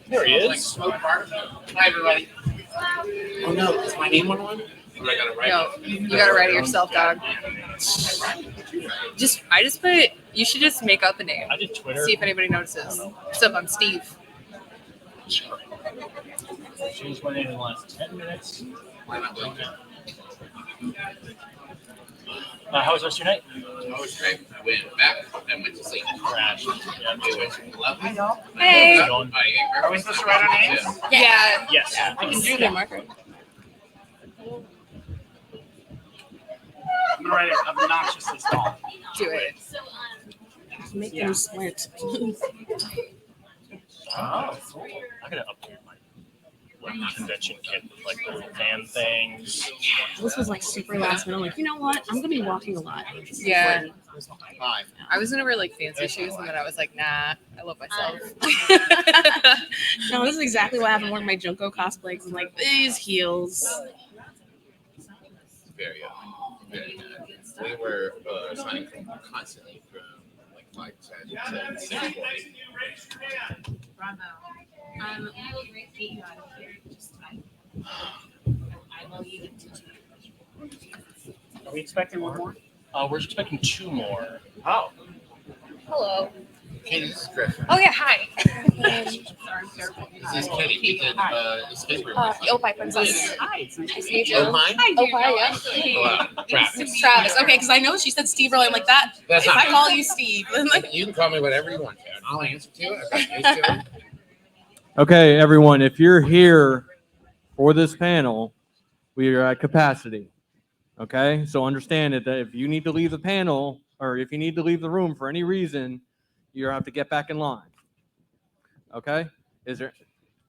There he is. Hi, everybody. Oh no, is my name on one? No, you gotta write it yourself, dog. I just put. You should just make up a name. I did Twitter. See if anybody notices. What's up? I'm Steve. Changed my name in the last 10 minutes. Why not doing that? How was the rest of your night? I was great. I went back and went to sleep. Crashed. It was lovely. Hey. Are we supposed to write our names? Yeah. Yes. I can do that. Marker. I'm gonna write it obnoxiously small. Do it. Make them slant. Oh, cool. I gotta upgrade my convention kit with like the fan things. This was like super last minute. I'm like, you know what? I'm gonna be walking a lot. Yeah. Fine. I was gonna wear like fancy shoes, and then I was like, nah, I love myself. No, this is exactly what happened with my Junko cosplay. 'Cause I'm like, these heels. Very good. We were signing constantly from like 5:10 to 6:40. We will get you out of here. Just time. I will you to Are we expecting one more? We're expecting 2 more. Oh, Hello. Katie, this is Griffin. Oh yeah, hi. This is Katie. We did escape room. Opie Princess. Hi, it's nice Nice to meet you. Oh, mine? Opie, yeah. Hello. Travis. Travis. Okay, because I know she said Steve earlier. I'm like that. That's If not I call you Steve, then like, You can call me whatever you want to, and I'll answer to it. I've got used to it. Okay, everyone, if you're here for this panel, we are at capacity. Okay, so understand it that if you need to leave the panel or if you need to leave the room for any reason, you have to get back in line. Okay,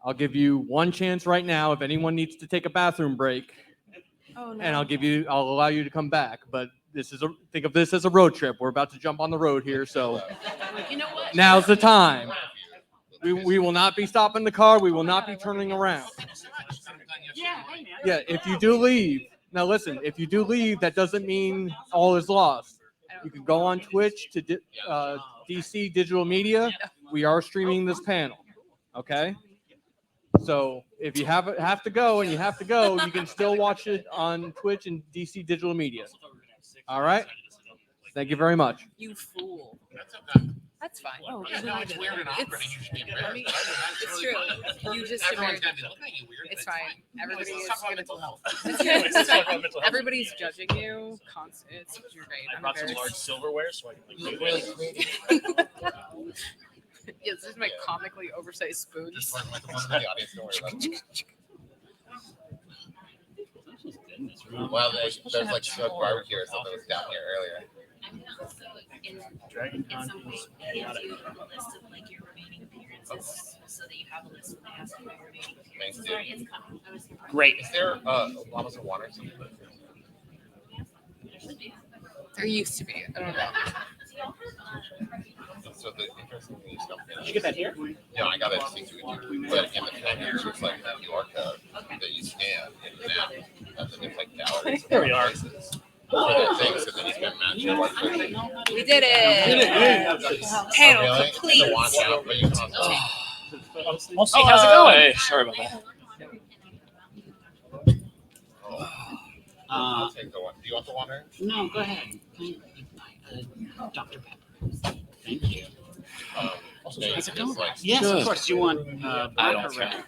I'll give you one chance right now if anyone needs to take a bathroom break, oh no. and I'll allow you to come back. But think of this as a road trip. We're about to jump on the road here, so You know what? now's the time. We will not be stopping the car. We will not be turning around. Yeah, if you do leave, now listen, if you do leave, that doesn't mean all is lost. You can go on Twitch to DC Digital Media. We are streaming this panel. Okay? So if you have to go and you have to go, you can still watch it on Twitch and DC Digital Media. All right? Thank you very much. You fool. That's okay. That's fine. Oh, I know it's weird and awkward, and you should be embarrassed. It's true. You just Everyone's gonna be looking at you weird. It's but fine. Everybody Let's is talk about gonna. mental health. Let's talk about mental health. Everybody's judging you. Constant. You're great. I I'm brought some large embarrassed. silverware so I can You like, look really creative. Yeah, this is my comically oversized spoons. Just like the ones in the audience, don't worry about it. Well, there's like smoked barbecue or something that was down here earlier. I'm gonna also Dragon at some Con point is give you a list of like your remaining appearances so that you have a list when I ask you about your remaining appearances. Thanks, Sorry, it's coming. I was great. Is there bottles of water or something? There should be. There used to be. I don't know. So the interesting thing is Did you get that here? yeah, I got it C2 but in the package it's like a QR code that you scan and then and then it's like galleries. There we are. Places. So that then you can match your like We did it. Panel really? complete. To watch out, but you can also I'll see. How's it going? Hey, sorry about that. I'll take the one. Do you want the water? No, go ahead. Dr. Pepper. Thank you. How's it going? Like, Yes, Good. of course. You want I black or don't red?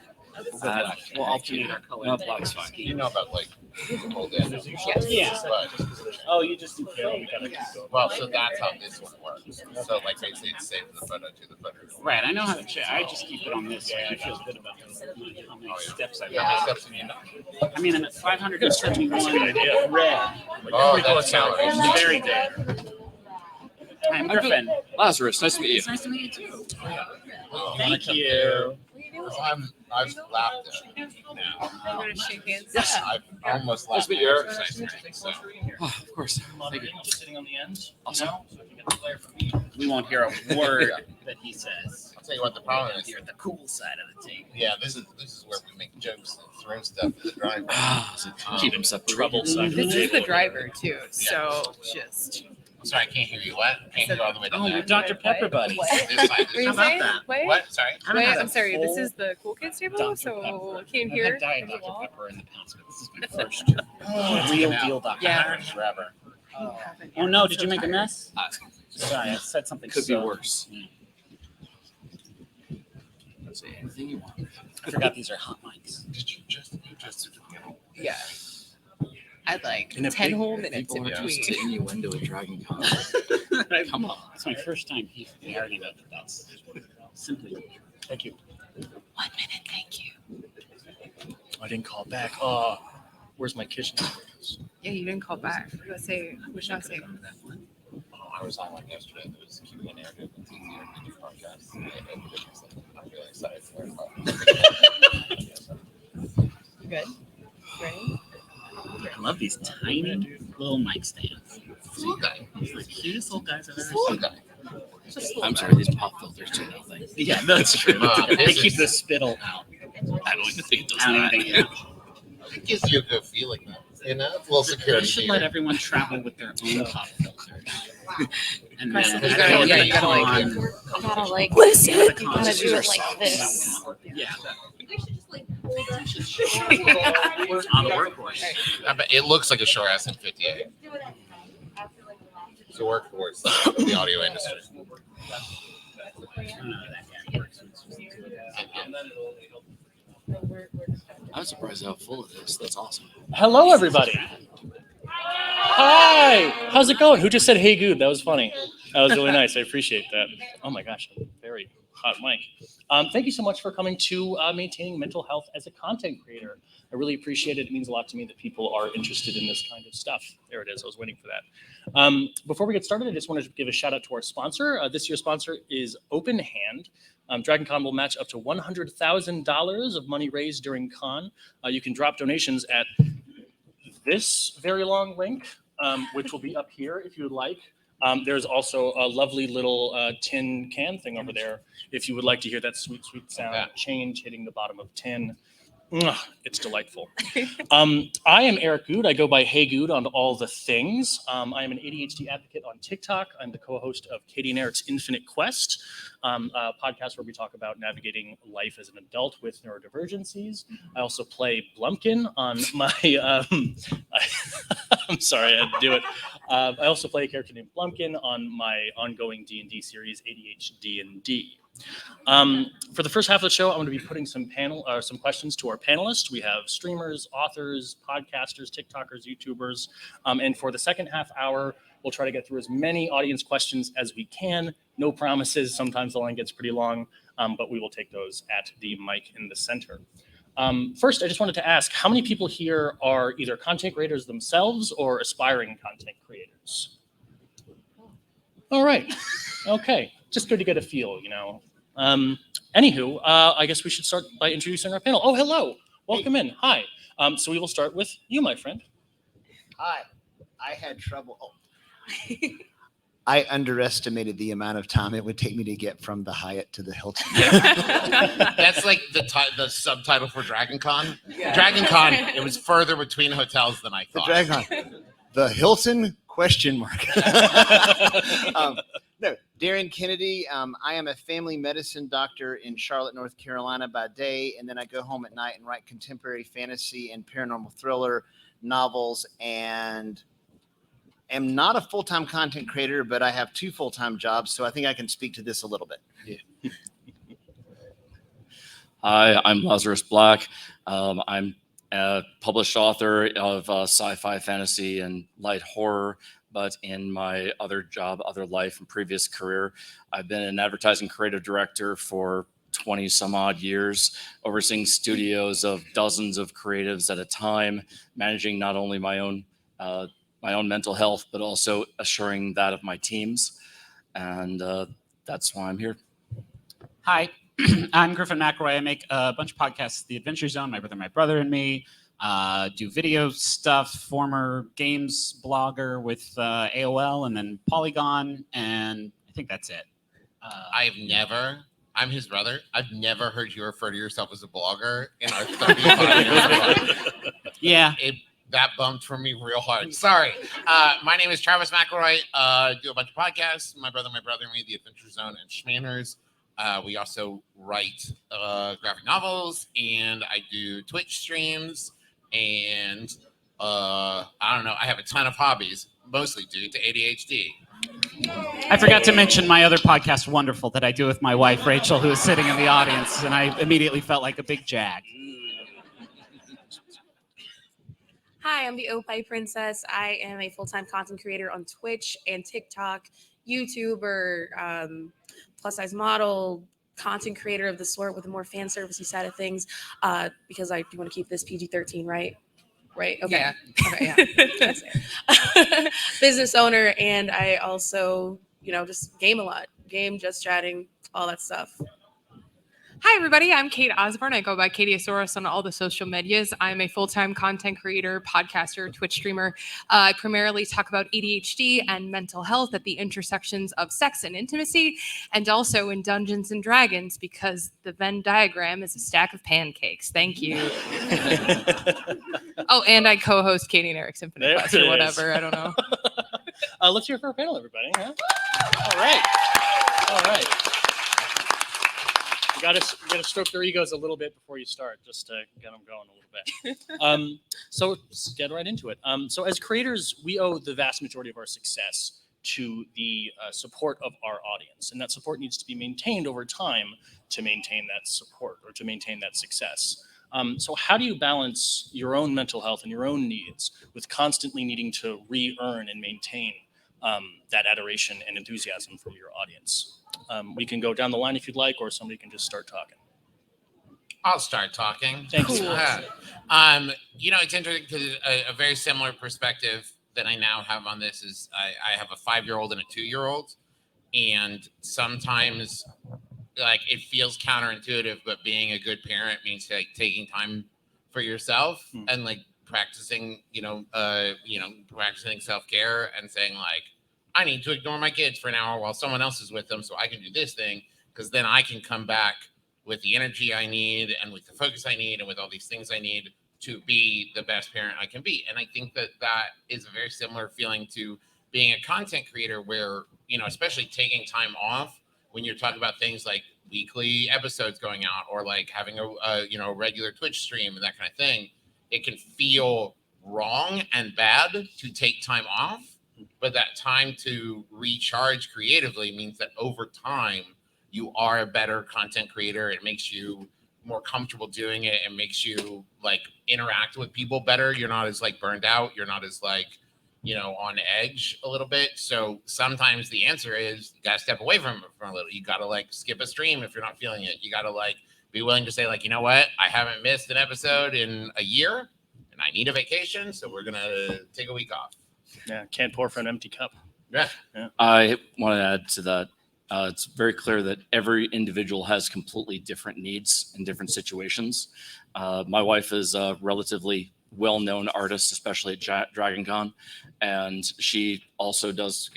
We'll alternate our color. No, black's fine. you know about like hold in. Yeah. But Oh, you just do we gotta go. well, so that's how this one works. So like basically it's saved the photo to the photo. Right, I know how to check. I just keep it on this. Yeah, I I feel feel good about how many Oh, yeah. steps I've How many got. steps do you know? I mean, I'm at 571 That's a good idea. red. Oh, that's calories. Very good. I'm Griffin. Lazarus, nice to meet you. It's nice to meet you too. Oh, Thank you. I've laughed at now. I'm gonna shake hands. Yes. I've almost Nice laughed to meet at you, Eric. exercise. So. Oh, of course. Thank you. Just sitting on the ends. Awesome. So if you get the flare from me. We won't hear a word that he says. I'll tell you what the problem is. You're at the cool side of the table. Yeah, this is where we make jokes and throw stuff at the driver. So keep him separate. Trouble side of the This is the table. driver too. So just. Sorry, I can't hear you. What? Can't hear you all the way down Oh, there. you're Dr. Pepper buddies. What? This side. Were you How about saying? that? Wait, What? Sorry. Haven't wait, had a I'm sorry. This full is the cool kids table, Dr. so Pepper. can't I've hear. had Diet There's a Dr. wall. Pepper in the past, but this is my first Oh, real now. deal Dr. Yeah. Pepper. Forever. Oh no, did you make a tired. mess? Sorry, I said something. Could be so- worse. Say anything you want. I forgot these are hot mics. Did you just Yeah. I'd like And if 10 big whole minutes in People are used to between. innuendo at DragonCon. Come on. It's my first time here. I already know that that's simply. Thank you. 1 minute, thank you. I didn't call back. Oh, where's my kitchen? Yeah, you didn't call back. Let's say, we should not say. Oh, I was on one yesterday. That was keeping a narrative. It's easier to do podcasts. I'm really excited for it. You good? Ready? I love these tiny little mic stands. Little guy. These are the cutest little guys I've ever Little seen. guy. I'm sorry, these pop filters do nothing. Yeah, that's true. This They keep is- the spittle out. I don't even think it does I don't that. even think It gives you a good feeling, though. You know, it's a little They security. should here. let everyone travel with their own pop filters. And Right, then so you at gotta- the yeah, end you of the gotta, like, con- You gotta like Listen. at the You con, gotta just do use it like ourselves. this. Yeah, we should just like hold our on the workhorse. I bet it looks like a short ass in 58. It's a workhorse of the audio industry. I don't know how that guy works. I'm surprised how full it is. That's awesome. Hello, everybody. Hi. How's it going? Who just said "Hey, good"? That was funny. That was really nice. I appreciate that. Oh my gosh, very hot mic. Thank you so much for coming to Maintaining Mental Health as a Content Creator. I really appreciate it. It means a lot to me that people are interested in this kind of stuff. There it is. I was waiting for that. Before we get started, I just wanted to give a shout out to our sponsor. This year's sponsor is Open Hand. DragonCon will match up to $100,000 of money raised during con. You can drop donations at this very long link, which will be up here if you would like. There's also a lovely little tin can thing over there if you would like to hear that sweet, sweet sound of change hitting the bottom of tin. It's delightful. I am Eric Good. I go by Hey Good on all the things. I am an ADHD advocate on TikTok. I'm the co-host of Katie and Eric's Infinite Quest, a podcast where we talk about navigating life as an adult with neurodivergencies. I also play Blumpkin on my. I'm sorry, I had to do it. I also play a character named Blumpkin on my ongoing D&D series, ADHD&D. For the first half of the show, I'm going to be putting some questions to our panelists. We have streamers, authors, podcasters, TikTokers, YouTubers. And for the second half hour, we'll try to get through as many audience questions as we can. No promises. Sometimes the line gets pretty long, but we will take those at the mic in the center. First, I just wanted to ask, how many people here are either content creators themselves or aspiring content creators? All right. Okay. Just good to get a feel, you know. Anywho, I guess we should start by introducing our panel. Oh, hello. Welcome in. Hi. So we will start with you, my friend. Hi. I had trouble. I underestimated the amount of time it would take me to get from the Hyatt to the Hilton. That's like the subtitle for DragonCon. DragonCon, it was further between hotels than I The thought. Dragon. The Hilton ? No, Darren Kennedy. I am a family medicine doctor in Charlotte, North Carolina by day, and then I go home at night and write contemporary fantasy and paranormal thriller novels, and am not a full-time content creator, but I have 2 full-time jobs, so I think I can speak to this a little bit. Hi, I'm Lazarus Black. I'm a published author of sci-fi, fantasy, and light horror. But in my other job, other life, and previous career, I've been an advertising creative director for 20 some odd years, overseeing studios of dozens of creatives at a time, managing not only my own mental health, but also assuring that of my teams. And that's why I'm here. Hi, I'm Griffin McElroy. I make a bunch of podcasts, The Adventure Zone, My Brother and Me. Do video stuff, former games blogger with AOL and then Polygon, and I think that's it. I'm his brother. I've never heard you refer to yourself as a blogger in our 35 years. Yeah. that bumped for me real hard. Sorry. My name is Travis McElroy. Do a bunch of podcasts. My brother and me, The Adventure Zone and Schmanners. We also write graphic novels, and I do Twitch streams, and I don't know. I have a ton of hobbies, mostly due to ADHD. I forgot to mention my other podcast, Wonderful, that I do with my wife, Rachel, who is sitting in the audience, and I immediately felt like a big jag. Hi, I'm the Opie Princess. I am a full-time content creator on Twitch and TikTok, YouTuber, plus size model, content creator of the sort with a more fan servicey side of things. Because I do want to keep this PG-13, right? Right. Okay. Yeah. Okay, yeah. Business owner, and I also, just game a lot. Game, just chatting, all that stuff. Hi, everybody. I'm Kate Osborne. I go by Katieosaurus on all the social medias. I'm a full-time content creator, podcaster, Twitch streamer. I primarily talk about ADHD and mental health at the intersections of sex and intimacy, and also in Dungeons and Dragons, because the Venn diagram is a stack of pancakes. Thank you. Oh, and I co-host Katie and Eric's Infinite There Quest it or is. whatever. I don't know. Let's hear it for our panel, everybody. Huh? All right. All right. You gotta stroke their egos a little bit before you start, just to get them going a little bit. So let's get right into it. So as creators, we owe the vast majority of our success to the support of our audience, and that support needs to be maintained over time to maintain that support or to maintain that success. So how do you balance your own mental health and your own needs with constantly needing to re-earn and maintain that adoration and enthusiasm from your audience? We can go down the line if you'd like, or somebody can just start talking. I'll start talking. Thanks. Cool. It's interesting because a very similar perspective that I now have on this is I have a 5-year-old and a 2-year-old, and sometimes like it feels counterintuitive, but being a good parent means like taking time for yourself and like practicing, practicing self-care and saying like, I need to ignore my kids for an hour while someone else is with them so I can do this thing, because then I can come back with the energy I need and with the focus I need and with all these things I need to be the best parent I can be. And I think that is a very similar feeling to being a content creator where, especially taking time off when you're talking about things like weekly episodes going out or like having a regular Twitch stream and that kind of thing, it can feel wrong and bad to take time off. But that time to recharge creatively means that over time, you are a better content creator. It makes you more comfortable doing it. It makes you like interact with people better. You're not as like burned out. You're not as like, on edge a little bit. So sometimes the answer is you got to step away from it for a little. You got to like skip a stream if you're not feeling it. You got to like be willing to say like, you know what? I haven't missed an episode in a year and I need a vacation. So we're going to take a week off. Yeah, can't pour from an empty cup. Yeah. I want to add to that. It's very clear that every individual has completely different needs in different situations. My wife is a relatively well-known artist, especially at DragonCon, and she also does,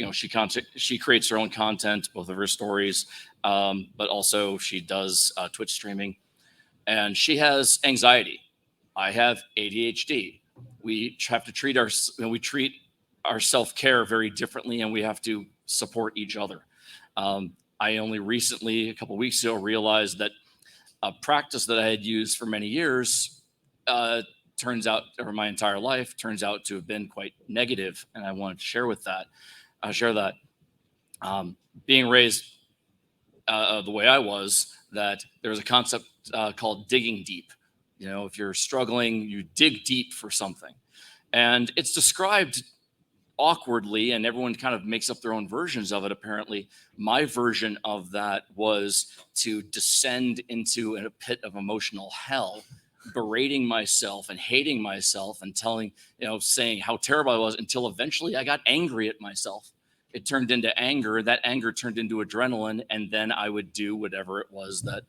she creates her own content, both of her stories, but also she does Twitch streaming, and she has anxiety. I have ADHD. We have to treat our self-care very differently, and we have to support each other. I only recently, a couple of weeks ago, realized that a practice that I had used for many years turns out, or my entire life, turns out to have been quite negative, and I wanted to share that. Being raised the way I was, that there was a concept called digging deep. If you're struggling, you dig deep for something. And it's described awkwardly, and everyone kind of makes up their own versions of it. Apparently, my version of that was to descend into a pit of emotional hell, berating myself and hating myself and saying how terrible I was, until eventually I got angry at myself. It turned into anger. That anger turned into adrenaline, and then I would do whatever it was that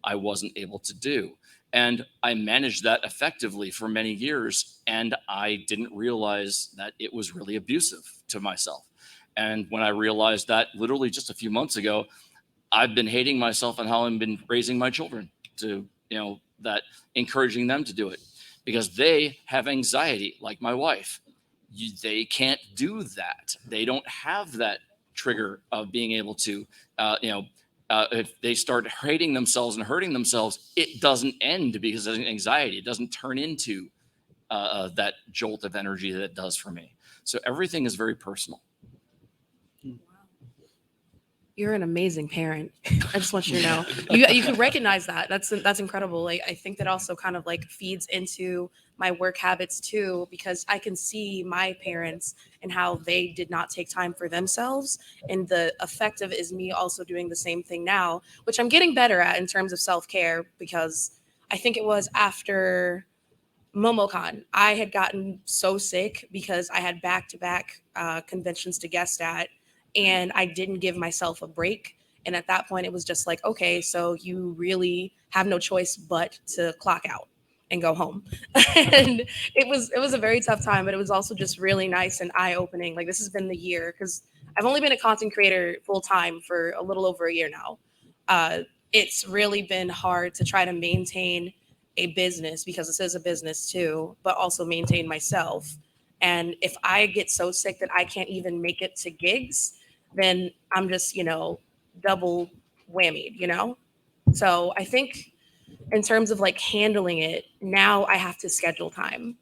I wasn't able to do. And I managed that effectively for many years, and I didn't realize that it was really abusive to myself. And when I realized that literally just a few months ago, I've been hating myself and how I've been raising my children to, that encouraging them to do it. because they have anxiety, like my wife. They can't do that. They don't have that trigger of being able to, if they start hating themselves and hurting themselves, it doesn't end because of anxiety. It doesn't turn into that jolt of energy that it does for me. So everything is very personal. You're an amazing parent. I just want you to know. You can recognize that. That's incredible. Like, I think that also kind of like feeds into my work habits too, because I can see my parents and how they did not take time for themselves. And the effect of it is me also doing the same thing now, which I'm getting better at in terms of self-care, because I think it was after MomoCon, I had gotten so sick because I had back-to-back conventions to guest at, and I didn't give myself a break. And at that point, it was just like, okay, so you really have no choice but to clock out and go home. And it was a very tough time, but it was also just really nice and eye-opening. Like, this has been the year, because I've only been a content creator full-time for a little over a year now. It's really been hard to try to maintain a business, because this is a business too, but also maintain myself. And if I get so sick that I can't even make it to gigs, then I'm just, double whammied. So I think in terms of like handling it, now I have to schedule time,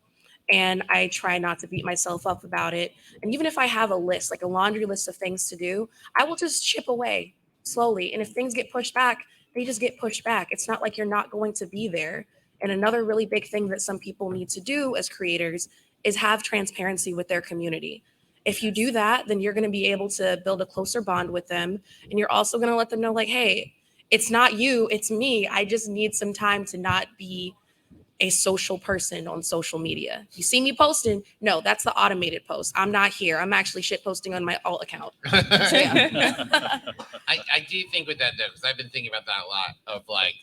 and I try not to beat myself up about it. And even if I have a list, like a laundry list of things to do, I will just chip away slowly. And if things get pushed back, they just get pushed back. It's not like you're not going to be there. And another really big thing that some people need to do as creators is have transparency with their community. If you do that, then you're going to be able to build a closer bond with them. And you're also going to let them know, like, hey, it's not you, it's me. I just need some time to not be a social person on social media. You see me posting? No, that's the automated post. I'm not here. I'm actually shit posting on my alt account. So, yeah. I do think with that though, because I've been thinking about that a lot. Of like,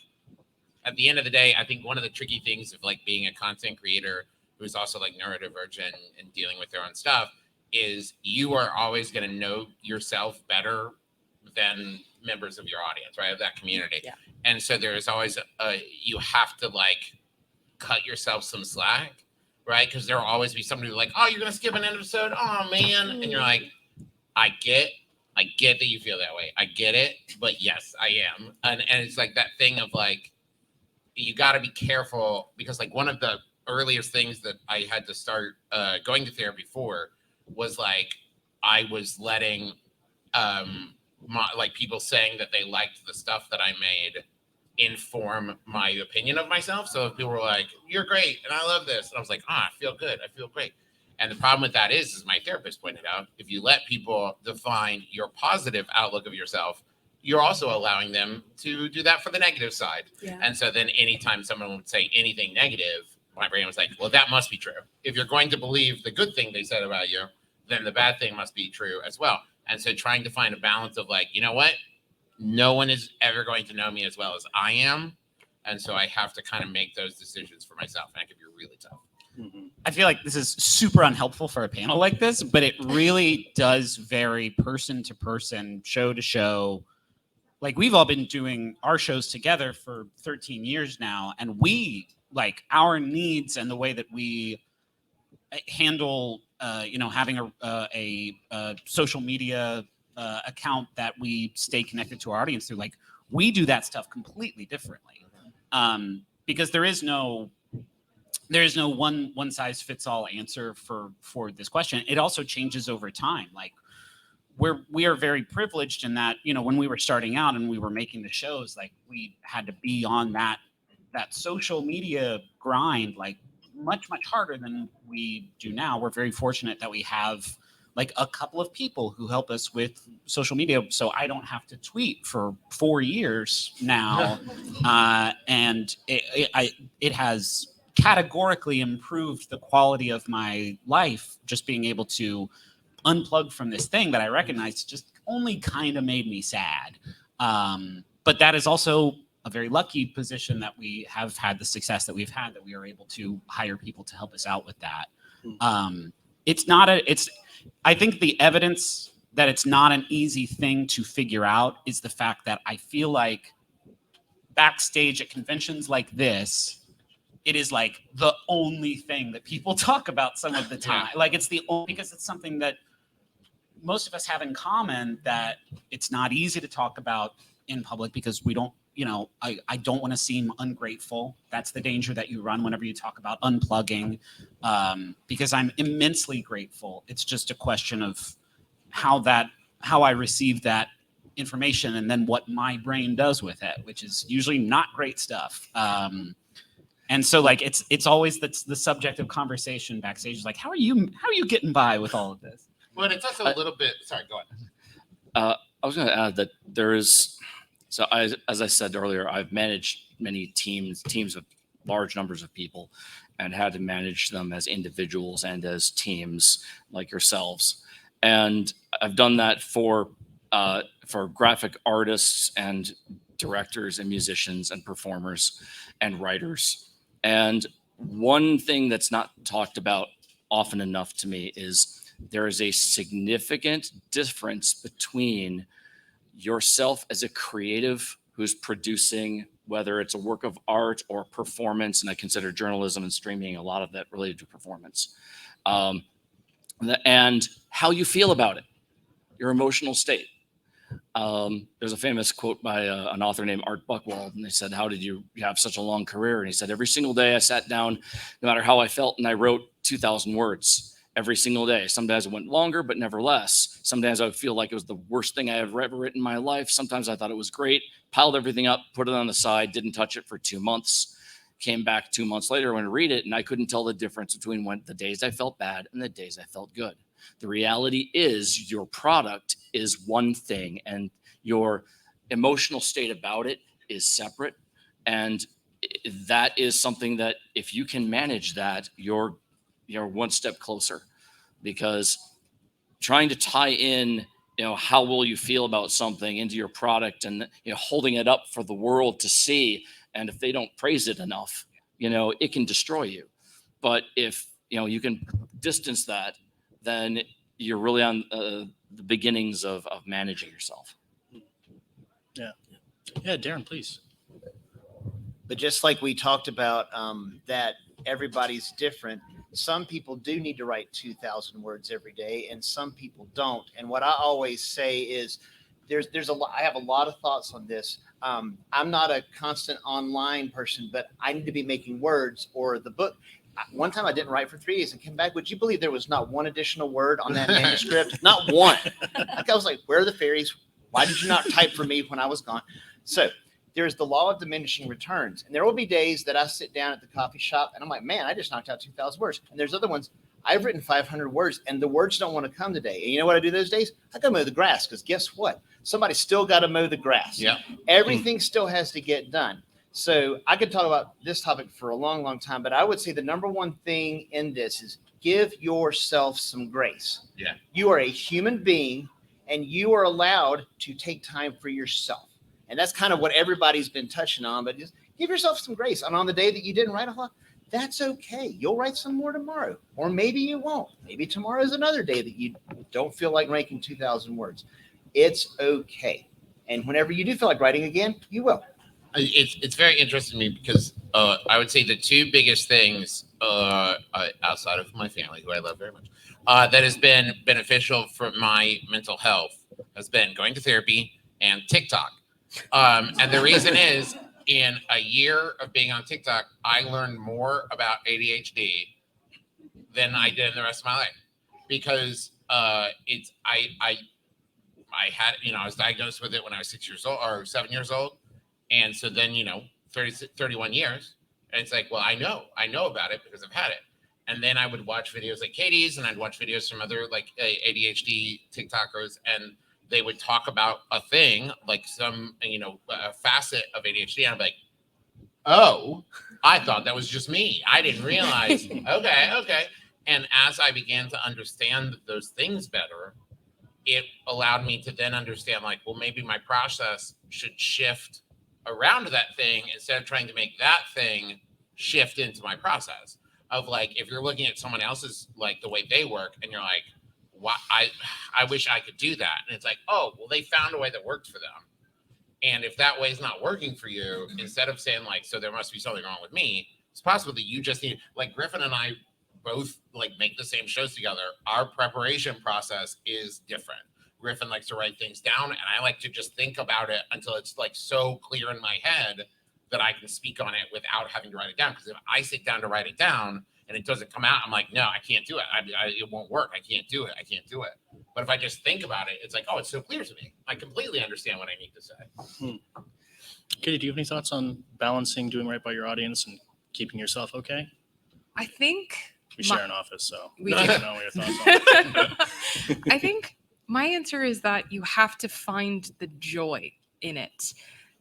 at the end of the day, I think one of the tricky things of like being a content creator who's also like neurodivergent and dealing with their own stuff is you are always going to know yourself better than members of your audience, right? Of that community. Yeah. And so there's always you have to like cut yourself some slack, right? Because there'll always be somebody who's like, oh, you're going to skip an episode? Oh, man. And you're like, I get that you feel that way. I get it. But yes, I am. And it's like that thing of like, you got to be careful, because like one of the earliest things that I had to start going to therapy for was like, I was letting like people saying that they liked the stuff that I made inform my opinion of myself. So if people were like, you're great and I love this, and I was like, I feel good, I feel great. And the problem with that is my therapist pointed out, if you let people define your positive outlook of yourself, you're also allowing them to do that for the negative side. Yeah. And so then anytime someone would say anything negative, my brain was like, well, that must be true. If you're going to believe the good thing they said about you, then the bad thing must be true as well. And so trying to find a balance of like, you know what? No one is ever going to know me as well as I am. And so I have to kind of make those decisions for myself. And it can be really tough. Mm-hmm. I feel like this is super unhelpful for a panel like this, but it really does vary person to person, show to show. Like, we've all been doing our shows together for 13 years now, and we, like, our needs and the way that we handle, having a social media account that we stay connected to our audience through, like, we do that stuff completely differently, because there is no one size fits all answer for this question. It also changes over time. Like, we are very privileged in that, when we were starting out and we were making the shows, like, we had to be on that social media grind, like, much harder than we do now. We're very fortunate that we have like a couple of people who help us with social media, so I don't have to tweet for 4 years now. And it has categorically improved the quality of my life, just being able to unplug from this thing that I recognize just only kind of made me sad. But that is also a very lucky position that we have had the success that we've had, that we are able to hire people to help us out with that. I think the evidence that it's not an easy thing to figure out is the fact that I feel like backstage at conventions like this, it is like the only thing that people talk about some of the time. Like it's the only, because it's something that most of us have in common, that it's not easy to talk about in public because we don't, I don't want to seem ungrateful. That's the danger that you run whenever you talk about unplugging, because I'm immensely grateful. It's just a question of how I receive that information and then what my brain does with it, which is usually not great stuff. And so like it's always the subject of conversation backstage. Is like, how are you getting by with all of this? But it's also a little bit. Sorry, go ahead. I was going to add that there is. So as I said earlier, I've managed many teams of large numbers of people, and had to manage them as individuals and as teams like yourselves. And I've done that for graphic artists and directors and musicians and performers and writers. And one thing that's not talked about often enough to me is there is a significant difference between yourself as a creative who's producing, whether it's a work of art or performance, and I consider journalism and streaming a lot of that related to performance, and how you feel about it, your emotional state. There's a famous quote by an author named Art Buchwald, and they said, "How did you have such a long career?" And he said, "Every single day I sat down, no matter how I felt, and I wrote 2,000 words every single day. Sometimes it went longer, but never less. Sometimes I would feel like it was the worst thing I had ever written in my life. Sometimes I thought it was great, piled everything up, put it on the side, didn't touch it for 2 months. Came back 2 months later when I read it, and I couldn't tell the difference between when the days I felt bad and the days I felt good. The reality is your product is one thing, and your emotional state about it is separate. And that is something that if you can manage that, you're one step closer, because trying to tie in, how will you feel about something into your product, and holding it up for the world to see, and if they don't praise it enough, it can destroy you. But if you can distance that, then you're really on the beginnings of managing yourself. Yeah, Darren, please. But just like we talked about, that everybody's different. Some people do need to write 2,000 words every day, and some people don't. And what I always say is, there's a lot. I have a lot of thoughts on this. I'm not a constant online person, but I need to be making words, or the book. One time I didn't write for 3 days and came back. Would you believe there was not one additional word on that manuscript? Not one. I was like, where are the fairies? Why did you not type for me when I was gone? So there's the law of diminishing returns. And there will be days that I sit down at the coffee shop and I'm like, man, I just knocked out 2,000 words. And there's other ones, I've written 500 words and the words don't want to come today. And you know what I do those days? I go mow the grass, because guess what? Somebody's still got to mow the grass. Yeah. Everything still has to get done. So I could talk about this topic for a long, long time, but I would say the number one thing in this is give yourself some grace. Yeah. You are a human being, and you are allowed to take time for yourself. And that's kind of what everybody's been touching on, but just give yourself some grace. And on the day that you didn't write a lot, that's okay. You'll write some more tomorrow, or maybe you won't. Maybe tomorrow is another day that you don't feel like making 2,000 words. It's okay. And whenever you do feel like writing again, you will. It's very interesting to me because I would say the two biggest things outside of my family, who I love very much, that has been beneficial for my mental health has been going to therapy and TikTok. And the reason is, in a year of being on TikTok, I learned more about ADHD than I did in the rest of my life, because I had, I was diagnosed with it when I was 6 years old or 7 years old. And so then, 31 years, and it's like, well, I know about it because I've had it. And then I would watch videos like Katie's, and I'd watch videos from other like ADHD TikTokers, and they would talk about a thing, like some, a facet of ADHD. And I'm like, oh, I thought that was just me. I didn't realize. Okay. And as I began to understand those things better, it allowed me to then understand, like, well, maybe my process should shift around that thing instead of trying to make that thing shift into my process. Of like, if you're looking at someone else's, like the way they work, and you're like, why, I wish I could do that. And it's like, oh, well, they found a way that worked for them. And if that way is not working for you, instead of saying like, so there must be something wrong with me, It's possible that you just need, like Griffin and I both like make the same shows together. Our preparation process is different. Griffin likes to write things down, and I like to just think about it until it's like so clear in my head that I can speak on it without having to write it down. Because if I sit down to write it down and it doesn't come out, I'm like, no, I can't do it. It won't work. I can't do it. I can't do it. But if I just think about it, it's like, oh, it's so clear to me. I completely understand what I need to say. Katie, do you have any thoughts on balancing doing right by your audience and keeping yourself okay? I think We share an office, so We I do. don't know what your thoughts are. I think my answer is that you have to find the joy in it.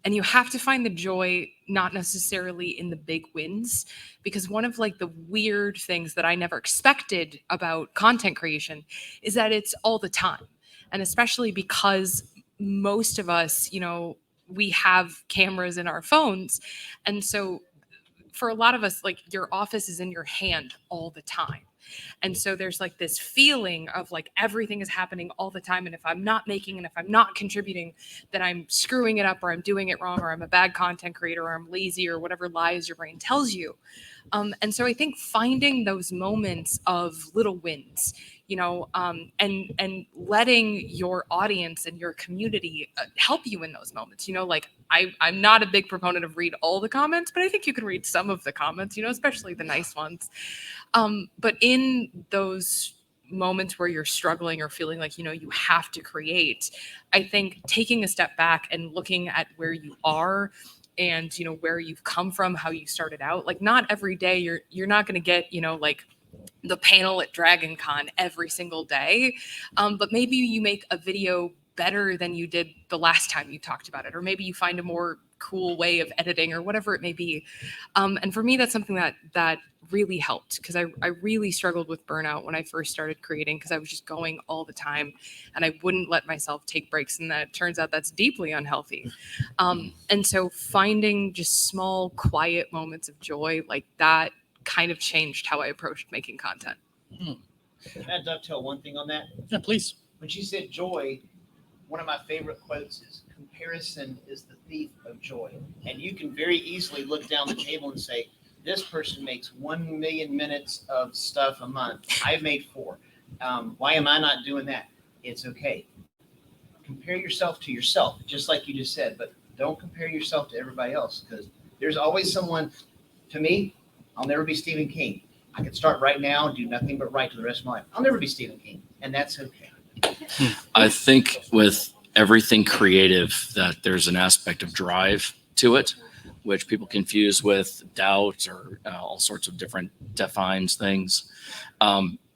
And you have to find the joy not necessarily in the big wins, because one of like the weird things that I never expected about content creation is that it's all the time. And especially because most of us, we have cameras in our phones. And so for a lot of us, like your office is in your hand all the time. And so there's like this feeling of like everything is happening all the time. And if I'm not making and if I'm not contributing, then I'm screwing it up or I'm doing it wrong or I'm a bad content creator or I'm lazy or whatever lies your brain tells you. And so I think finding those moments of little wins, and letting your audience and your community help you in those moments. Like I'm not a big proponent of read all the comments, but I think you can read some of the comments, especially the nice ones. But in those moments where you're struggling or feeling like, you have to create, I think taking a step back and looking at where you are and, where you've come from, how you started out, like not every day you're not going to get, like the panel at DragonCon every single day. But maybe you make a video better than you did the last time you talked about it, or maybe you find a more cool way of editing or whatever it may be. And for me, that's something that really helped, because I really struggled with burnout when I first started creating, because I was just going all the time and I wouldn't let myself take breaks. And that turns out that's deeply unhealthy. And so finding just small, quiet moments of joy like that kind of changed how I approached making content. Can I dovetail one thing on that? Yeah, please. When she said joy, one of my favorite quotes is, comparison is the thief of joy. And you can very easily look down the table and say, this person makes 1 million minutes of stuff a month. I've made 4. Why am I not doing that? It's okay. Compare yourself to yourself, just like you just said, but don't compare yourself to everybody else, because there's always someone. To me, I'll never be Stephen King. I could start right now and do nothing but write for the rest of my life. I'll never be Stephen King, and that's okay. I think with everything creative that there's an aspect of drive to it, which people confuse with doubt or all sorts of different defines things.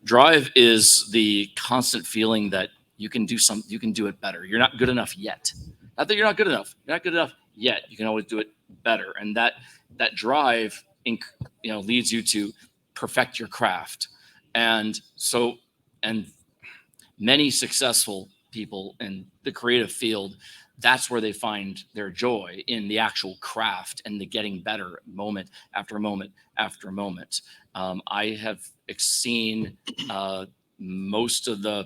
Drive is the constant feeling that you can do it better. You're not good enough yet. Not that you're not good enough. You're not good enough yet. You can always do it better. And that drive leads you to perfect your craft. And many successful people in the creative field, that's where they find their joy, in the actual craft and the getting better moment after moment after moment. I have seen most of the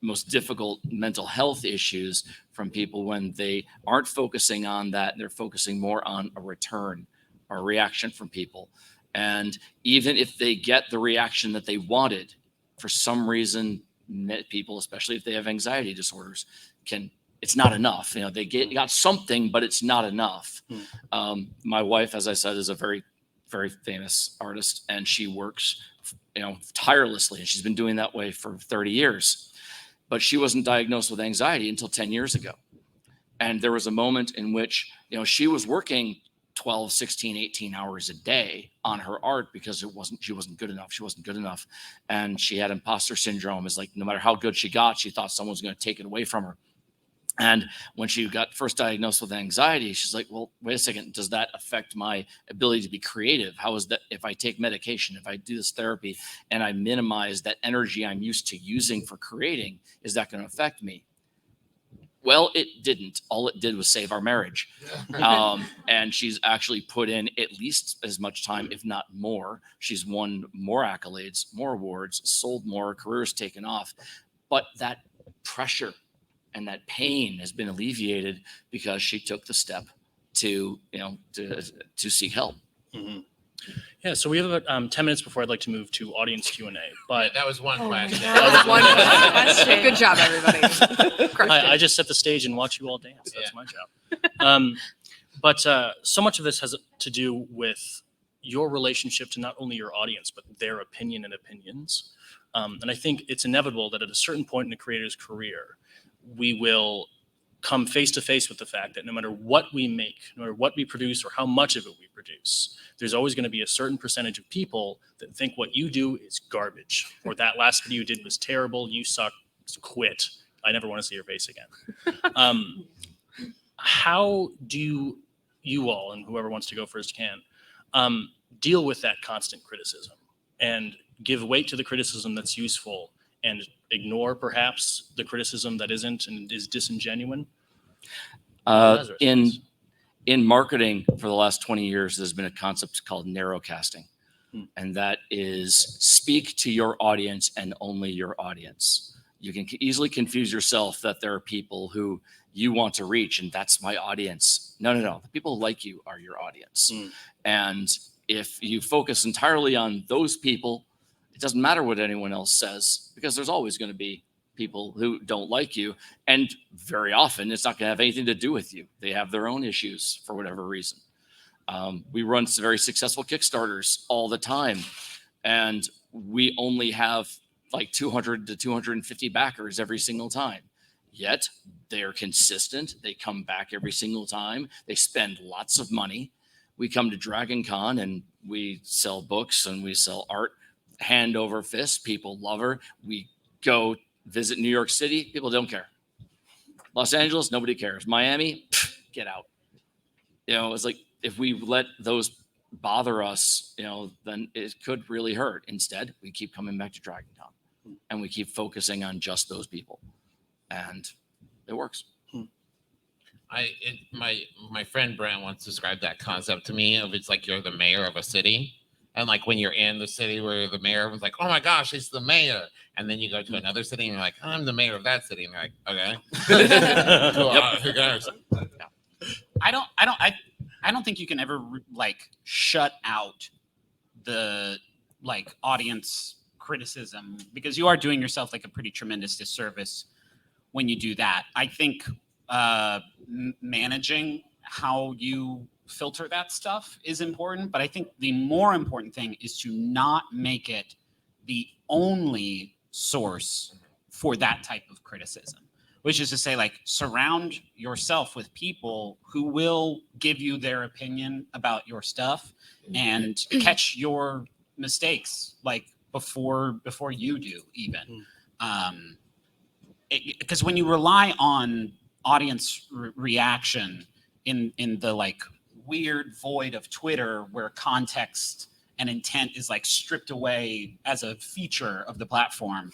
most difficult mental health issues from people when they aren't focusing on that. They're focusing more on a return or a reaction from people. And even if they get the reaction that they wanted, for some reason, people, especially if they have anxiety disorders, it's not enough. They got something, but it's not enough. My wife, as I said, is a very, very famous artist, and she works, tirelessly, and she's been doing that way for 30 years. But she wasn't diagnosed with anxiety until 10 years ago. And there was a moment in which, she was working 12, 16, 18 hours a day on her art because she wasn't good enough. She wasn't good enough. And she had imposter syndrome. It's like, no matter how good she got, she thought someone was going to take it away from her. And when she got first diagnosed with anxiety, she's like, well, wait a second, does that affect my ability to be creative? How is that if I take medication, if I do this therapy and I minimize that energy I'm used to using for creating, is that going to affect me? Well, it didn't. All it did was save our marriage. And she's actually put in at least as much time, if not more. She's won more accolades, more awards, sold more, careers taken off. But that pressure and that pain has been alleviated because she took the step to seek help. Mm-hmm. Yeah, so we have about 10 minutes before I'd like to move to audience Q&A. But That was one question. That was one question. Good job, everybody. Crushed I it. just set the stage and watch you all dance. That's Yeah. my job. But so much of this has to do with your relationship to not only your audience, but their opinion and opinions. And I think it's inevitable that at a certain point in a creator's career, we will come face to face with the fact that no matter what we make, no matter what we produce or how much of it we produce, there's always going to be a certain percentage of people that think what you do is garbage, or that last video you did was terrible, you suck, quit. I never want to see your face again. How do you all, and whoever wants to go first can, deal with that constant criticism and give weight to the criticism that's useful and ignore perhaps the criticism that isn't and is disingenuine? Lazarus, please. In marketing for the last 20 years, there's been a concept called narrowcasting. And that is speak to your audience and only your audience. You can easily confuse yourself that there are people who you want to reach and that's my audience. No. The people who like you are your audience. And if you focus entirely on those people, it doesn't matter what anyone else says, because there's always going to be people who don't like you. And very often it's not going to have anything to do with you. They have their own issues for whatever reason. We run some very successful Kickstarters all the time, and we only have like 200 to 250 backers every single time. Yet they're consistent. They come back every single time. They spend lots of money. We come to DragonCon and we sell books and we sell art hand over fist. People love her. We go visit New York City. People don't care. Los Angeles, nobody cares. Miami, get out. It's like, if we let those bother us, then it could really hurt. Instead, we keep coming back to DragonCon and we keep focusing on just those people, and it works. My friend Brent once described that concept to me of, it's like you're the mayor of a city, and like when you're in the city where you're the mayor, everyone's like, oh my gosh, it's the mayor. And then you go to another city and you're like, I'm the mayor of that city. And you're like, okay. Cool. Who cares? I don't think you can ever shut out the audience criticism, because you are doing yourself a pretty tremendous disservice when you do that. I think managing how you filter that stuff is important, but I think the more important thing is to not make it the only source for that type of criticism. Which is to say, surround yourself with people who will give you their opinion about your stuff and catch your mistakes, before you do even. Because when you rely on audience reaction in the weird void of Twitter, where context and intent is stripped away as a feature of the platform,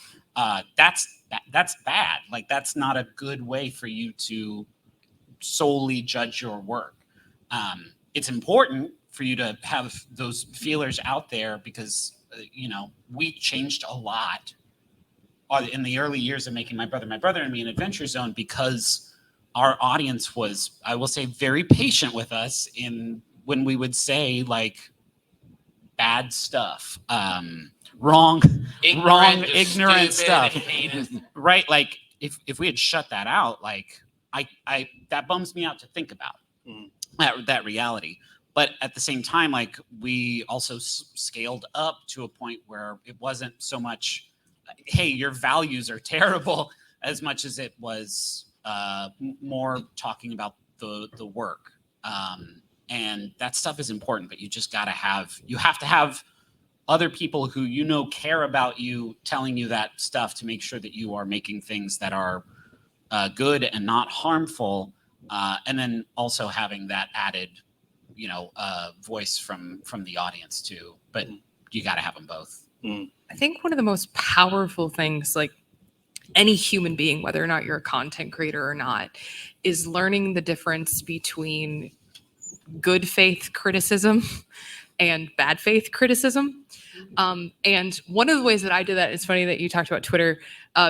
that's bad. That's not a good way for you to solely judge your work. It's important for you to have those feelers out there, because we changed a lot in the early years of making My Brother and Me an Adventure Zone, because our audience was, I will say, very patient with us when we would say bad stuff, wrong, ignorant stuff, right? If we had shut that out, I that bums me out to think about that reality. But at the same time, we also scaled up to a point where it wasn't so much, hey, your values are terrible, as much as it was more talking about the work. And that stuff is important, but you just have to have other people who care about you telling you that stuff, to make sure that you are making things that are good and not harmful, and then also having that added voice from the audience too. But you got to have them both. I think one of the most powerful things, any human being, whether or not you're a content creator or not, is learning the difference between good faith criticism and bad faith criticism. And one of the ways that I did that, it's funny that you talked about Twitter,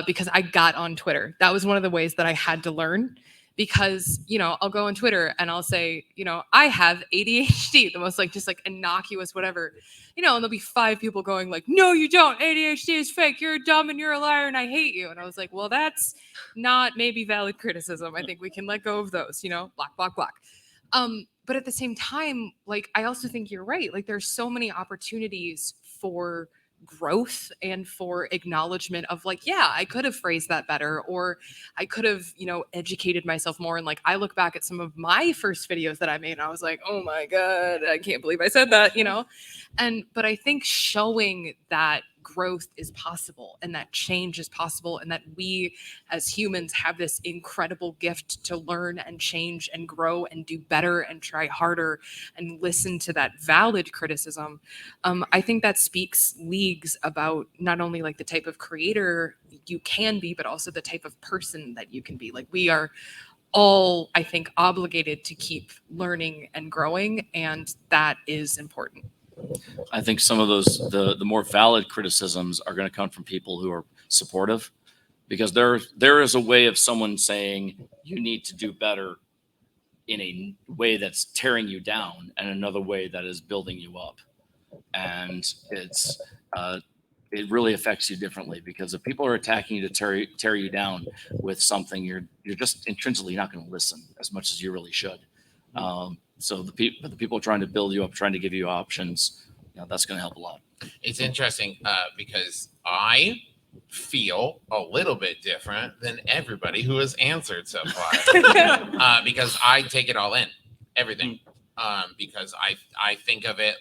because I got on Twitter. That was one of the ways that I had to learn, because, I'll go on Twitter and I'll say, I have ADHD, the most just innocuous whatever, and there'll be 5 people going like, no, you don't. ADHD is fake. You're dumb and you're a liar and I hate you. And I was like, well, that's not maybe valid criticism. I think we can let go of those, block. But at the same time, I also think you're right. There's so many opportunities for growth and for acknowledgement of yeah, I could have phrased that better, or I could have, educated myself more. And I look back at some of my first videos that I made and I was like, oh my God, I can't believe I said that, but I think showing that growth is possible and that change is possible and that we as humans have this incredible gift to learn and change and grow and do better and try harder and listen to that valid criticism. I think that speaks leagues about not only the type of creator you can be, but also the type of person that you can be. We are all, I think, obligated to keep learning and growing, and that is important. I think some of those, the more valid criticisms are going to come from people who are supportive, because there is a way of someone saying you need to do better in a way that's tearing you down and another way that is building you up. And it really affects you differently, because if people are attacking you to tear you down with something, you're just intrinsically not going to listen as much as you really should. So the people trying to build you up, trying to give you options, that's going to help a lot. It's interesting because I feel a little bit different than everybody who has answered so far, because I take it all in, everything. Because I think of it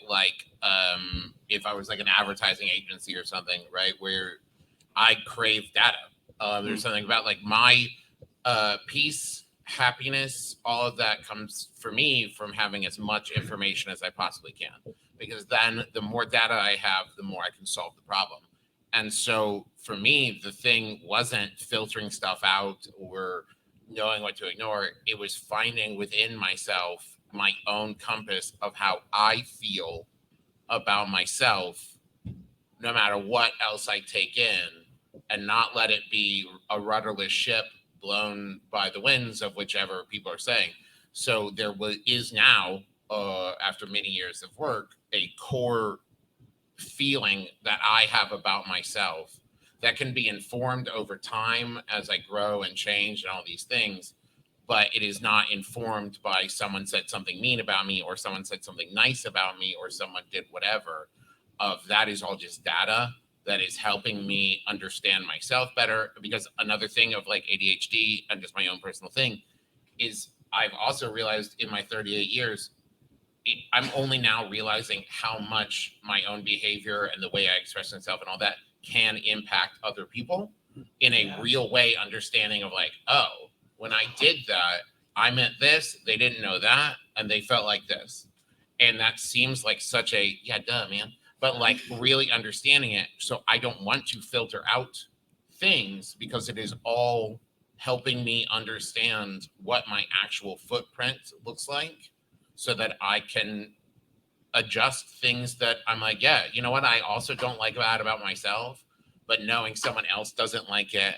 if I was an advertising agency or something, right, where I crave data. There's something about my peace, happiness, all of that comes for me from having as much information as I possibly can, because then the more data I have, the more I can solve the problem. And so for me, the thing wasn't filtering stuff out or knowing what to ignore. It was finding within myself my own compass of how I feel about myself, no matter what else I take in, and not let it be a rudderless ship blown by the winds of whichever people are saying. So there is now, after many years of work, a core feeling that I have about myself that can be informed over time as I grow and change and all these things. But it is not informed by someone said something mean about me, or someone said something nice about me, or someone did whatever. That is all just data that is helping me understand myself better. Because another thing of ADHD and just my own personal thing is I've also realized in my 38 years, I'm only now realizing how much my own behavior and the way I express myself and all that can impact other people in a real way, understanding of oh, when I did that, I meant this, they didn't know that, and they felt like this. And that seems like such a, yeah, duh, man. But really understanding it. So I don't want to filter out things, because it is all helping me understand what my actual footprint looks like, so that I can adjust things that I'm yeah, you know what I also don't like about myself, but knowing someone else doesn't like it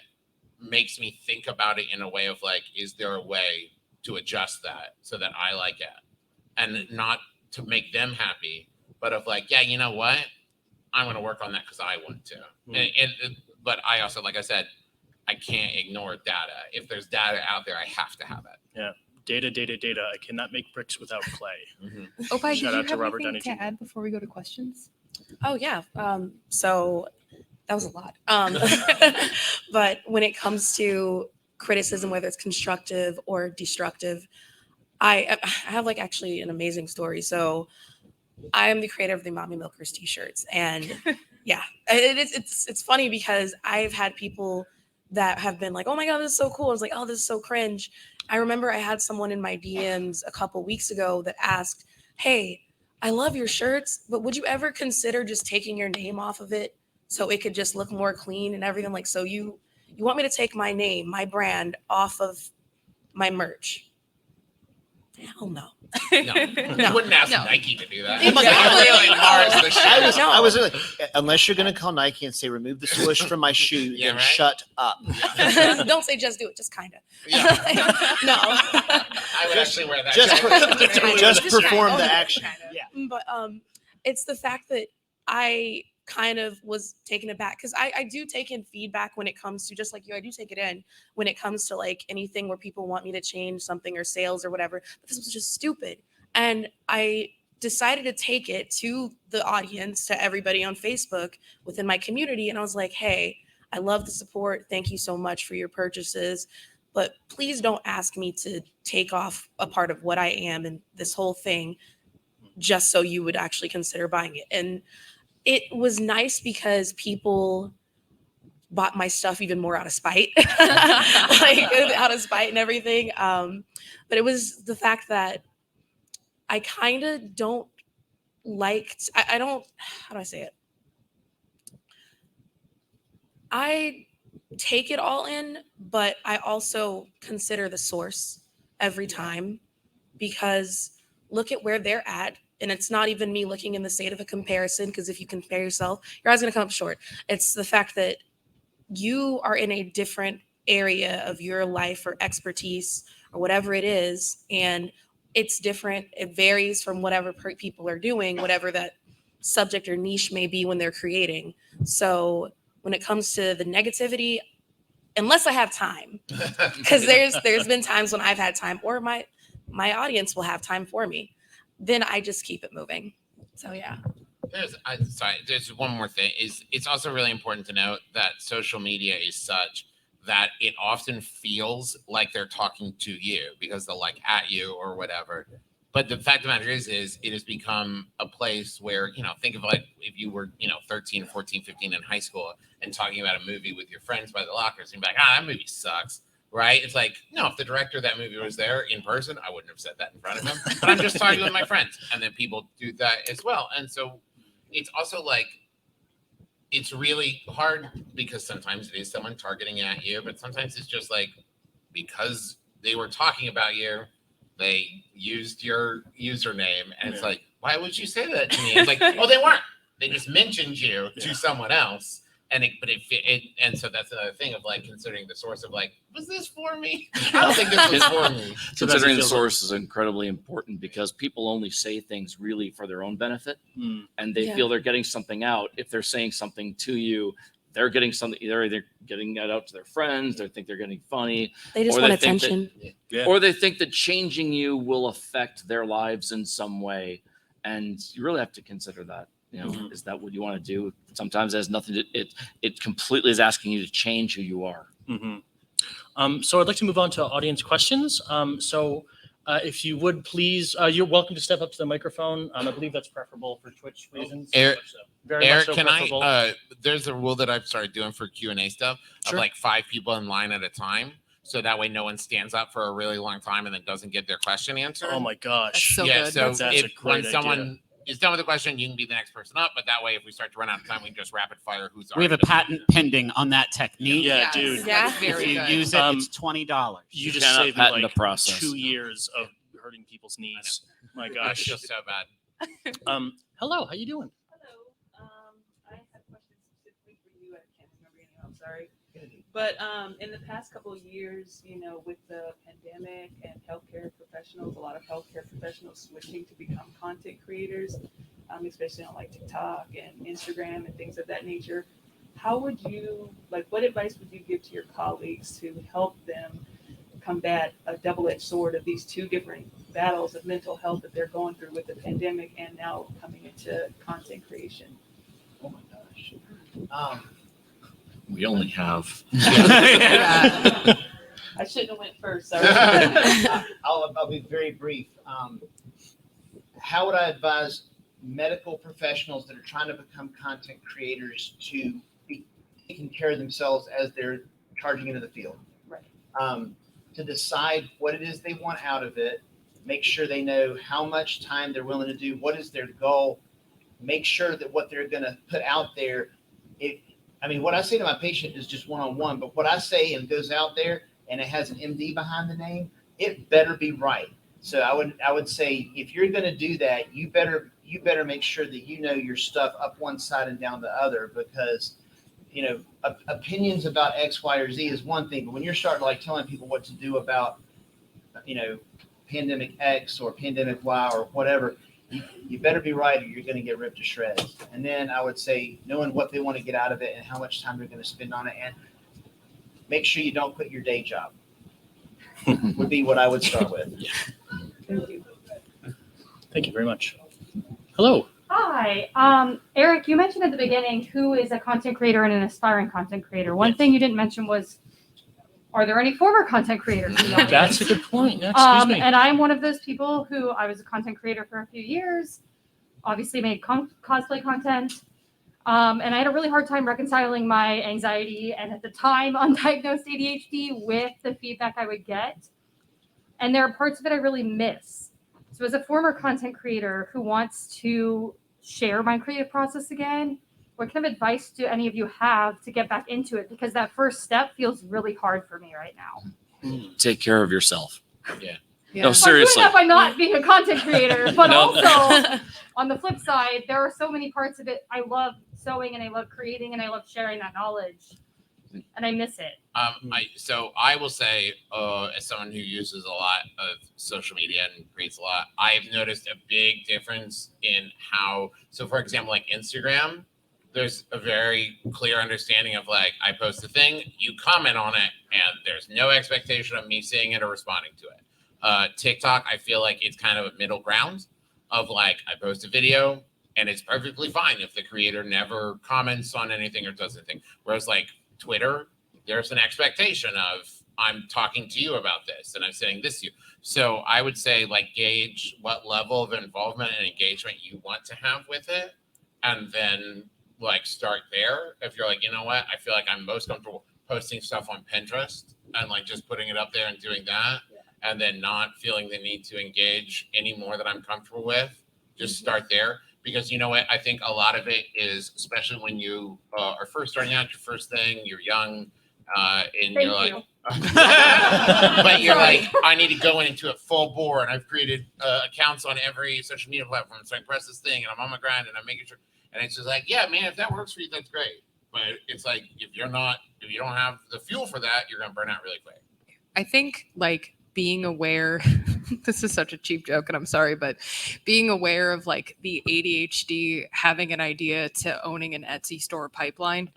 makes me think about it in a way of is there a way to adjust that so that I like it, and not to make them happy, but of yeah, you know what, I'm going to work on that because I want to. But I also, like I said, I can't ignore data. If there's data out there, I have to have it. Yeah. Data. I cannot make bricks without clay. Opie, did Shout you out to have Robert anything Downey to add before we go to questions? Oh yeah. So that was a lot. But when it comes to criticism, whether it's constructive or destructive, I have actually an amazing story. So I am the creator of the Mommy Milkers t-shirts, and yeah, it's funny because I've had people that have been oh my God, this is so cool. I was oh, this is so cringe. I remember I had someone in my DMs a couple weeks ago that asked, hey, I love your shirts, but would you ever consider just taking your name off of it so it could just look more clean and everything? So you want me to take my name, my brand off of my merch? Hell no. No, No. you wouldn't ask No. Nike to do that. Exactly. Really Mars the shit. I was really, unless you're going to call Nike and say, remove the swoosh from my shoe, Yeah, then right? shut up. Don't say just do it, just kind of. Yeah. No. I would actually wear that. Just, jacket. just Just perform kinda. the action. But it's the fact that I kind of was taken aback because I do take in feedback when it comes to, just like you, I do take it in when it comes to like anything where people want me to change something or sales or whatever. But this was just stupid. And I decided to take it to the audience, to everybody on Facebook within my community. And I was like, hey, I love the support. Thank you so much for your purchases. But please don't ask me to take off a part of what I am and this whole thing just so you would actually consider buying it. And it was nice because people bought my stuff even more out of spite, like out of spite and everything. But it was the fact that I kind of don't I don't, how do I say it? I take it all in, but I also consider the source every time because look at where they're at. And it's not even me looking in the state of a comparison, because if you compare yourself, you're always going to come up short. It's the fact that you are in a different area of your life or expertise or whatever it is. And it's different. It varies from whatever people are doing, whatever that subject or niche may be when they're creating. So when it comes to the negativity, unless I have time, because there's been times when I've had time, or my audience will have time for me, then I just keep it moving. So yeah. There's one more thing. It's also really important to note that social media is such that it often feels like they're talking to you because they're like at you or whatever. But the fact of the matter is it has become a place where, think of like if you were, 13, 14, 15 in high school and talking about a movie with your friends by the lockers and be like, that movie sucks. Right? It's like, no, if the director of that movie was there in person, I wouldn't have said that in front of him. But I'm just talking with my friends. And then people do that as well. And so it's also like, it's really hard because sometimes it is someone targeting at you, but sometimes it's just like, because they were talking about you, they used your username. And it's like, why would you say that to me? It's like, oh, they weren't. They just mentioned you to someone else. And so that's another thing of like considering the source of like, was this for me? I don't think this was for me. Considering the source is incredibly important because people only say things really for their own benefit, and they feel they're getting something out. If they're saying something to you, they're getting something. They're either getting that out to their friends. They think they're getting funny. They just want attention. Or they think that changing you will affect their lives in some way, and you really have to consider that. Is that what you want to do? Sometimes it has nothing to it completely is asking you to change who you are. So I'd like to move on to audience questions. If you would please, you're welcome to step up to the microphone. I believe that's preferable for Twitch reasons. Eric, Very much so can preferable. there's a rule that I've started doing for Q&A stuff of like 5 people in line at a time. So that way no one stands up for a really long time and then doesn't get their question answered. Oh my gosh. That's so Yeah, good. so That's a great when someone is done with the question, you can be the next person up. But that way, if we start to run out of time, we can just rapid fire who's We have a already done. patent pending on that technique. Yeah, Yes, dude. Yeah. that's very If you good. use it, it's $20. You just cannot saved me patent like the process. 2 years of hurting people's knees. My I gosh. feel so bad. Hello, how you doing? Hello. I have questions specifically for you. I can't remember your name. I'm sorry. But in the past couple of years, with the pandemic and healthcare professionals, a lot of healthcare professionals switching to become content creators, especially on like TikTok and Instagram and things of that nature. How would you, what advice would you give to your colleagues to help them combat a double-edged sword of these two different battles of mental health that they're going through with the pandemic and now coming into content creation? Oh my gosh. We only have. I shouldn't have went first. Sorry. I'll be very brief. How would I advise medical professionals that are trying to become content creators to be taking care of themselves as they're charging into the field? Right. To decide what it is they want out of it, make sure they know how much time they're willing to do, what is their goal, make sure that what they're going to put out there, what I say to my patient is just one-on-one, but what I say and goes out there and it has an MD behind the name, it better be right. So I would say if you're going to do that, you better make sure that you know your stuff up one side and down the other, because opinions about X, Y, or Z is one thing, but when you're starting like telling people what to do about pandemic X or pandemic Y or whatever, you better be right or you're going to get ripped to shreds. And then I would say knowing what they want to get out of it and how much time they're going to spend on it, and make sure you don't quit your day job would be what I would start with. Thank you. Thank you very much. Hello. Hi. Eric, you mentioned at the beginning who is a content creator and an aspiring content creator. One thing you didn't mention was, are there any former content creators in the audience? That's a good point. Excuse me. And I'm one of those people who I was a content creator for a few years, obviously made cosplay content. And I had a really hard time reconciling my anxiety and at the time undiagnosed ADHD with the feedback I would get. And there are parts of it I really miss. So as a former content creator who wants to share my creative process again, what kind of advice do any of you have to get back into it? Because that first step feels really hard for me right now. Take care of yourself. Yeah. No, seriously. I'm doing that by not being a content creator, but No. also on the flip side, there are so many parts of it. I love sewing and I love creating and I love sharing that knowledge, and I miss it. I will say, as someone who uses a lot of social media and creates a lot, I've noticed a big difference in how. So, for example, like Instagram, there's a very clear understanding of like, I post a thing, you comment on it, and there's no expectation of me seeing it or responding to it. TikTok, I feel like it's kind of a middle ground of like, I post a video and it's perfectly fine if the creator never comments on anything or does anything. Whereas like Twitter, there's an expectation of I'm talking to you about this and I'm saying this to you. So I would say like gauge what level of involvement and engagement you want to have with it, and then like start there. If you're like, you know what, I feel like I'm most comfortable posting stuff on Pinterest and like just putting it up there and doing that, and then not feeling the need to engage any more that I'm comfortable with, just start there. Because you know what, I think a lot of it is, especially when you are first starting out your first thing, you're young, and you're like, but you're like, I need to go into it full bore, and I've created accounts on every social media platform, so I press this thing, and I'm on my grind, and I'm making sure, and it's just like, yeah, man, if that works for you, that's great. But it's like, if you don't have the fuel for that, you're gonna burn out really quick. I think like being aware, this is such a cheap joke and I'm sorry, but being aware of like the ADHD, having an idea to owning an Etsy store pipeline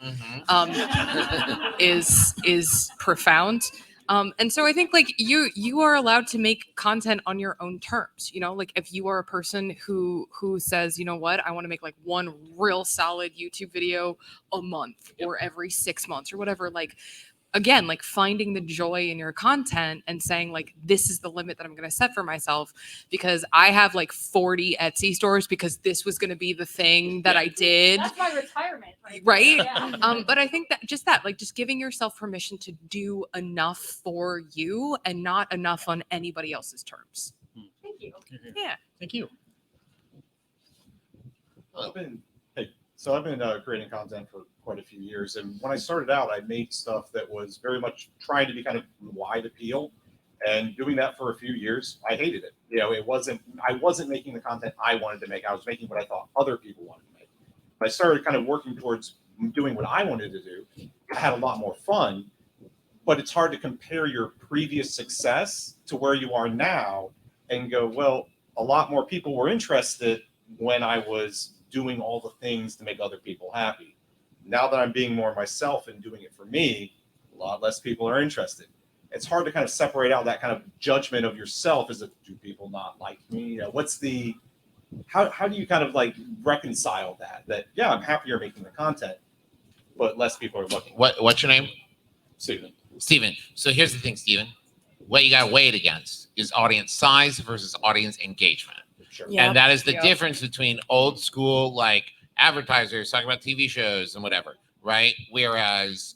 is profound. And so I think like you are allowed to make content on your own terms, like if you are a person who says, you know what, I want to make like one real solid YouTube video a month or every 6 months or whatever, like, again, like finding the joy in your content and saying like, this is the limit that I'm going to set for myself, because I have like 40 Etsy stores because this was going to be the thing that I did. That's my retirement. Right. Yeah. But I think that just giving yourself permission to do enough for you and not enough on anybody else's terms. Thank you. Yeah. Thank you. I've been creating content for quite a few years, and when I started out, I made stuff that was very much trying to be kind of wide appeal, and doing that for a few years, I hated it. I wasn't making the content I wanted to make. I was making what I thought other people wanted to make. When I started kind of working towards doing what I wanted to do, I had a lot more fun, but it's hard to compare your previous success to where you are now and go, well, a lot more people were interested when I was doing all the things to make other people happy. Now that I'm being more myself and doing it for me, a lot less people are interested. It's hard to kind of separate out that kind of judgment of yourself as do people not like me? How do you kind of like reconcile that, yeah, I'm happier making the content, but less people are looking. What's your name? Steven. So here's the thing, Steven. What you got to weigh it against is audience size versus audience engagement. Sure. Yep. And that is the difference between old school, like advertisers talking about TV shows and whatever, right? Whereas,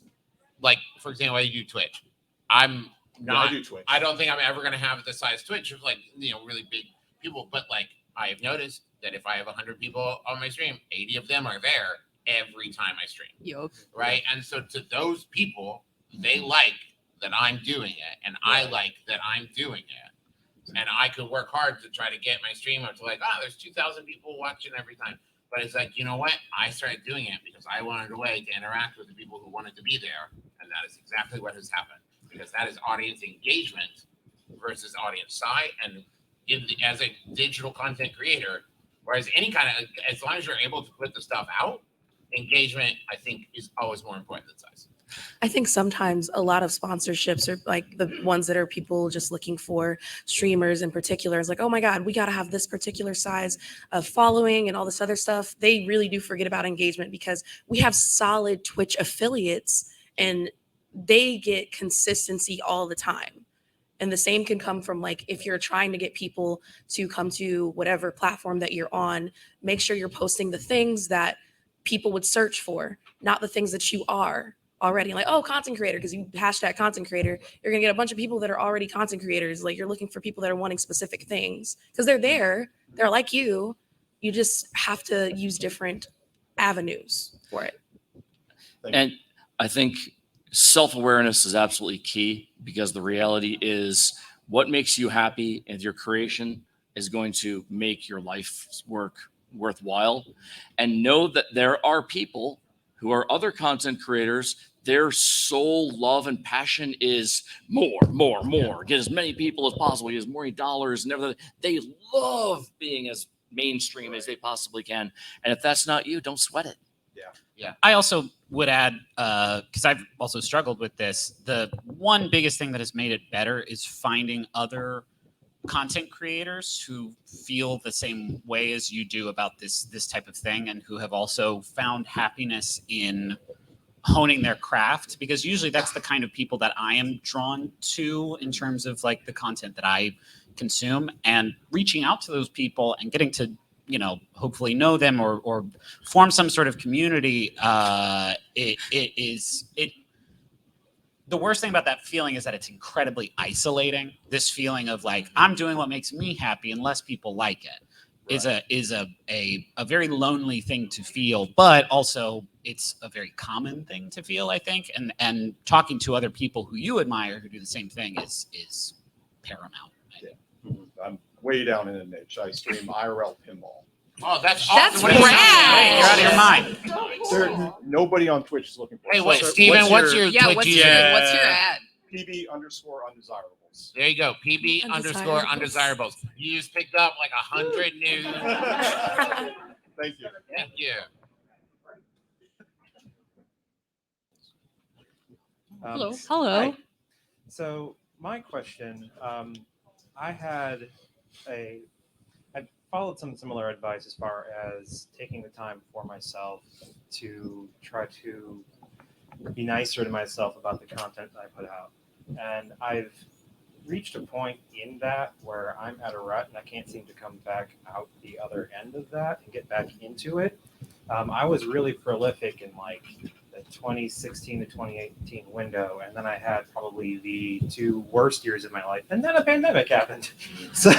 like, for example, I do Twitch. I do Twitch. I don't think I'm ever going to have the size Twitch of like, really big people. But like, I have noticed that if I have 100 people on my stream, 80 of them are there every time I stream. Yup. Right. And so to those people, they like that I'm doing it, and I like that I'm doing it. And I could work hard to try to get my stream up to like, oh, there's 2,000 people watching every time. But it's like, you know what? I started doing it because I wanted a way to interact with the people who wanted to be there. And that is exactly what has happened, because that is audience engagement versus audience size. And as a digital content creator, whereas any kind of, as long as you're able to put the stuff out, engagement, I think, is always more important than size. I think sometimes a lot of sponsorships are like the ones that are people just looking for streamers in particular. It's like, oh my God, we got to have this particular size of following and all this other stuff. They really do forget about engagement, because we have solid Twitch affiliates and they get consistency all the time. And the same can come from, like, if you're trying to get people to come to whatever platform that you're on, make sure you're posting the things that people would search for, not the things that you are already. Like, oh, content creator, because you hashtag content creator, you're gonna get a bunch of people that are already content creators. Like, you're looking for people that are wanting specific things because they're like you just have to use different avenues for it. And I think self-awareness is absolutely key, because the reality is what makes you happy and your creation is going to make your life's work worthwhile. And know that there are people who are other content creators, their sole love and passion is more, get as many people as possible, get as many dollars and everything. They love being as mainstream as they possibly can. And if that's not you, don't sweat it. Yeah. I also would add, because I've also struggled with this, the one biggest thing that has made it better is finding other content creators who feel the same way as you do about this type of thing, and who have also found happiness in honing their craft, because usually that's the kind of people that I am drawn to in terms of like the content that I consume, and reaching out to those people and getting to, you know, hopefully know them or form some sort of community. The worst thing about that feeling is that it's incredibly isolating. This feeling of like, I'm doing what makes me happy and less people like it is a very lonely thing to feel, but also it's a very common thing to feel, I think. And talking to other people who you admire who do the same thing is paramount. I'm way down in a niche. I stream IRL pinball. Oh, that's That's awesome. rad. You're out of your mind. Nobody on Twitch is looking for. Hey, wait, Steven, what's your Twitch what's username? your ad? PB_undesirables. There you go. PB_undesirables. You just picked up like 100 new. Thank you. Thank you. Hello. Hi. So my question, I followed some similar advice as far as taking the time for myself to try to be nicer to myself about the content that I put out. And I've reached a point in that where I'm at a rut and I can't seem to come back out the other end of that and get back into it. I was really prolific in like the 2016 to 2018 window, and then I had probably the two worst years of my life, and then a pandemic happened. So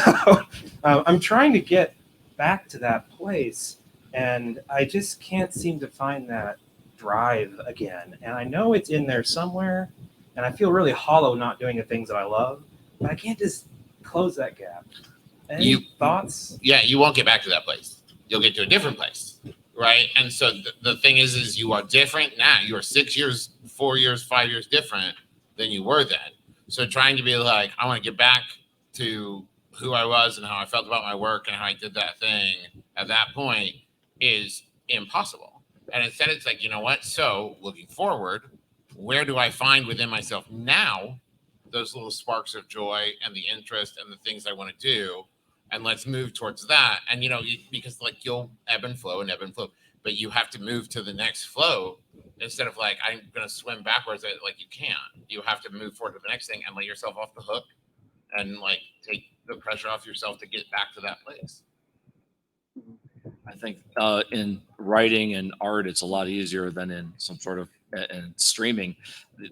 I'm trying to get back to that place, and I just can't seem to find that drive again. And I know it's in there somewhere, and I feel really hollow not doing the things that I love, but I can't just close that gap. Any thoughts? Yeah, you won't get back to that place. You'll get to a different place, right? And so the thing is you are different now. You are 6 years, 4 years, 5 years different than you were then. So trying to be like, I want to get back to who I was and how I felt about my work and how I did that thing at that point is impossible. And instead it's like, you know what? So looking forward, where do I find within myself now those little sparks of joy and the interest and the things I want to do? And let's move towards that. And, you know, because like you'll ebb and flow, but you have to move to the next flow instead of like, I'm going to swim backwards. Like you can't. You have to move forward to the next thing and let yourself off the hook and like take the pressure off yourself to get back to that place. I think in writing and art, it's a lot easier than in some sort of in streaming.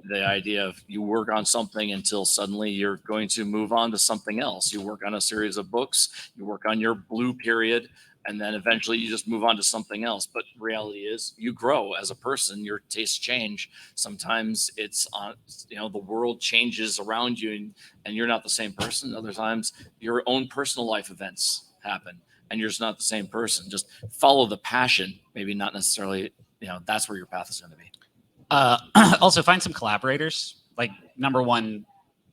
The idea of you work on something until suddenly you're going to move on to something else. You work on a series of books, you work on your blue period, and then eventually you just move on to something else. But reality is you grow as a person, your tastes change. Sometimes it's on, the world changes around you and you're not the same person. Other times your own personal life events happen and you're just not the same person. Just follow the passion, maybe not necessarily, that's where your path is going to be. Also, find some collaborators. Like, number one,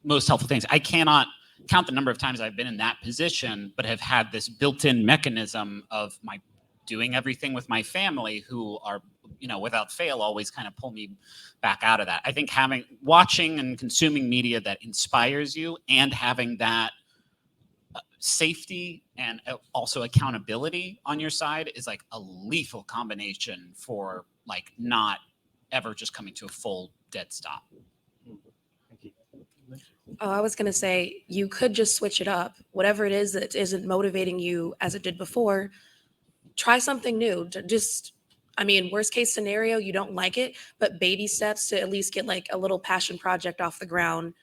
most helpful things. I cannot count the number of times I've been in that position, but have had this built-in mechanism of my doing everything with my family, who are, without fail, always kind of pull me back out of that. I think watching and consuming media that inspires you and having that safety and also accountability on your side is like a lethal combination for like not ever just coming to a full dead stop. Oh, I was going to say, you could just switch it up. Whatever it is that isn't motivating you as it did before, try something new. Worst case scenario, you don't like it, but baby steps to at least get like a little passion project off the ground.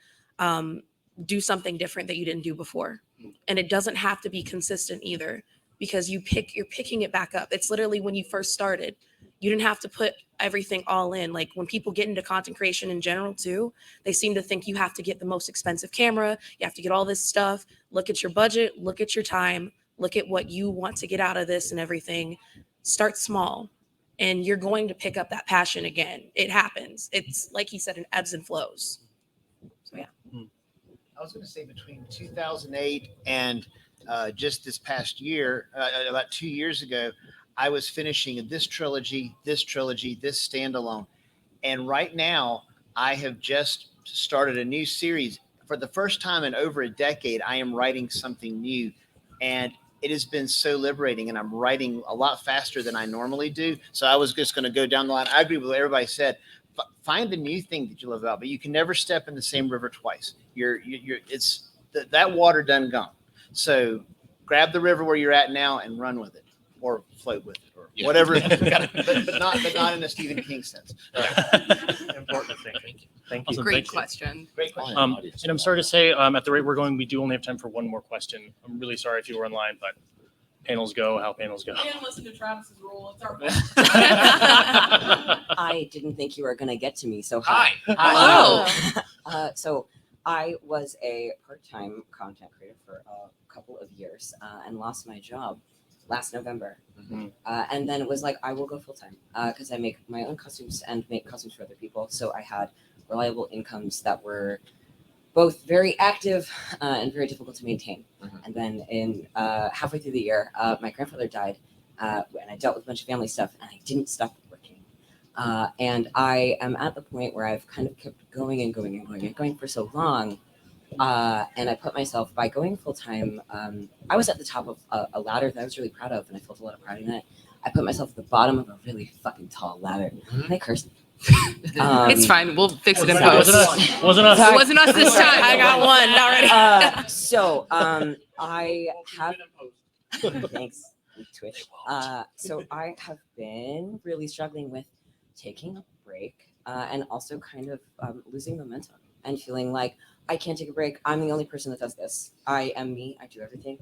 Do something different that you didn't do before. And it doesn't have to be consistent either, because you're picking it back up. It's literally when you first started. You didn't have to put everything all in. Like when people get into content creation in general too, they seem to think you have to get the most expensive camera. You have to get all this stuff. Look at your budget, look at your time, look at what you want to get out of this and everything. Start small and you're going to pick up that passion again. It happens. It's like he said, in ebbs and flows. So yeah. I was going to say between 2008 and just this past year, about 2 years ago, I was finishing this trilogy, this standalone. And right now, I have just started a new series. For the first time in over a decade, I am writing something new. And it has been so liberating, and I'm writing a lot faster than I normally do. So I was just going to go down the line. I agree with what everybody said. Find the new thing that you love about, but you can never step in the same river twice. That water done gone. So grab the river where you're at now and run with it, or float with it, or whatever. but not in a Stephen King sense. Important thing. Thank you. Awesome. Great Thank you. question. Great question. And I'm sorry to say, at the rate we're going, we do only have time for one more question. I'm really sorry if you were online, but panels go how panels go. We didn't listen to Travis's rule. It's our I didn't think you were going to get to me. So hi. Hello. So I was a part-time content creator for a couple of years and lost my job last November. Mm-hmm. And then it was like, I will go full-time because I make my own costumes and make costumes for other people. So I had reliable incomes that were both very active and very difficult to maintain. Mm-hmm. And then in halfway through the year, my grandfather died and I dealt with a bunch of family stuff and I didn't stop working. And I am at the point where I've kind of kept going and going for so long. And I put myself, by going full-time, I was at the top of a ladder that I was really proud of, and I felt a lot of pride in it. I put myself at the bottom of a really fucking tall ladder, and I cursed. It's fine. We'll fix it in It post. wasn't us. It wasn't us this time. I got one already. So I have... Thanks, Twitch. So I have been really struggling with taking a break and also kind of losing momentum and feeling like I can't take a break. I'm the only person that does this. I am me. I do everything.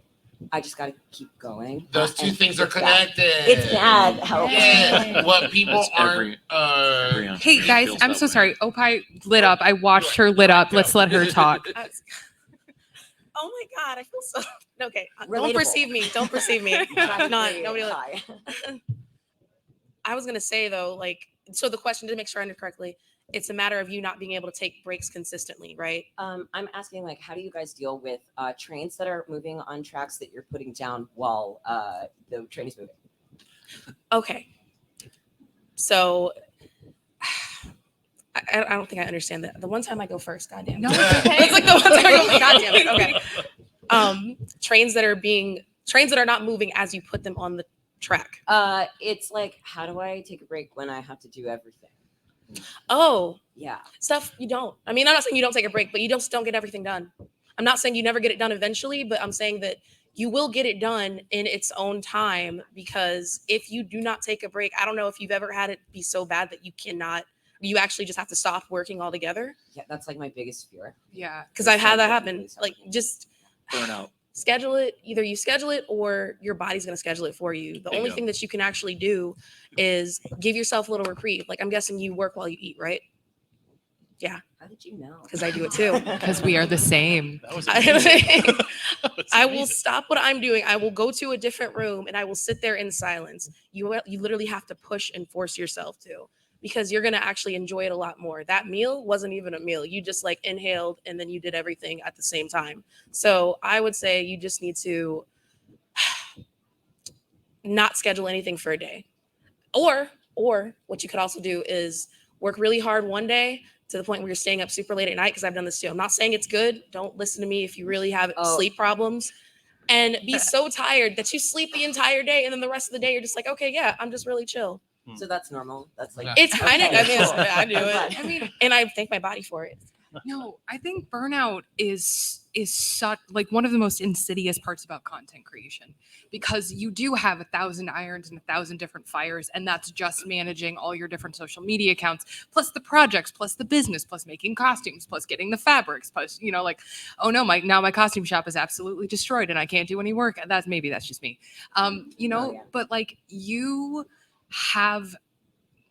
I just got to keep going. Those two And things are it's bad. connected. It's bad. Help. Yeah. What people aren't. Hey guys, I'm so sorry. Opie lit up. I watched her lit up. Let's let her talk. Oh my God, I feel so okay. Don't Relatable. perceive me. Don't perceive me. Not nobody. Hi. I was gonna say though, like, so the question, to make sure I understood correctly, it's a matter of you not being able to take breaks consistently, right? I'm asking, like, how do you guys deal with trains that are moving on tracks that you're putting down while the train is moving? Okay. So I don't think I understand that. The one time I go first, goddamn. No, it's okay. It's like the one time I go, goddamn it. Okay. Trains that are not moving as you put them on the track. It's like, how do I take a break when I have to do everything? Oh, Yeah. stuff you don't. I mean, I'm not saying you don't take a break, but you just don't get everything done. I'm not saying you never get it done eventually, but I'm saying that you will get it done in its own time, because if you do not take a break, I don't know if you've ever had it be so bad that you actually just have to stop working altogether. Yeah, that's like my biggest fear. Yeah. Because I've had that happen. Like, just Burnout. schedule it. Either you schedule it or your body's going to schedule it for you. The only Bingo. thing that you can actually do is give yourself a little reprieve. Like, I'm guessing you work while you eat, right? Yeah. How did you know? Because I do it too. Because we are the same. That was amazing. I will stop what I'm doing. I will go to a different room and I will sit there in silence. You literally have to push and force yourself to, because you're going to actually enjoy it a lot more. That meal wasn't even a meal. You just like inhaled and then you did everything at the same time. So I would say you just need to not schedule anything for a day. Or what you could also do is work really hard one day to the point where you're staying up super late at night, because I've done this too. I'm not saying it's good. Don't listen to me if you really have sleep problems. And be so tired that you sleep the entire day, and then the rest of the day you're just like, okay, yeah, I'm just really chill. So that's normal. That's like It's kind of, okay, I mean, cool. I do I'm it. I mean, And I thank my body for it. no, I think burnout is such like one of the most insidious parts about content creation, because you do have 1,000 irons and 1,000 different fires, and that's just managing all your different social media accounts, plus the projects, plus the business, plus making costumes, plus getting the fabrics, plus like, oh no, my costume shop is absolutely destroyed and I can't do any work. That's just me. But like, you have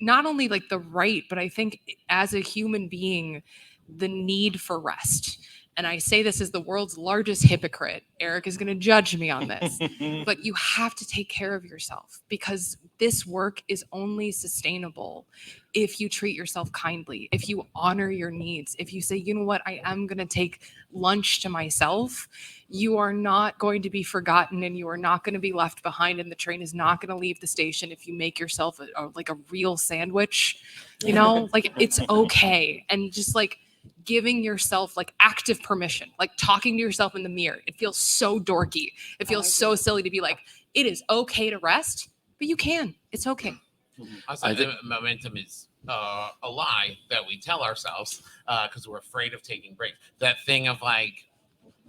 not only like the right, but I think as a human being, the need for rest. And I say this as the world's largest hypocrite. Eric is going to judge me on this, but you have to take care of yourself, because this work is only sustainable if you treat yourself kindly, if you honor your needs, if you say, you know what, I am going to take lunch to myself. You are not going to be forgotten, and you are not going to be left behind, and the train is not going to leave the station if you make yourself like a real sandwich, like it's okay. And just like giving yourself like active permission, like talking to yourself in the mirror. It feels so dorky. It feels so silly to be like, it is okay to rest, but you can. It's okay. Also, momentum is a lie that we tell ourselves because we're afraid of taking breaks. That thing of like,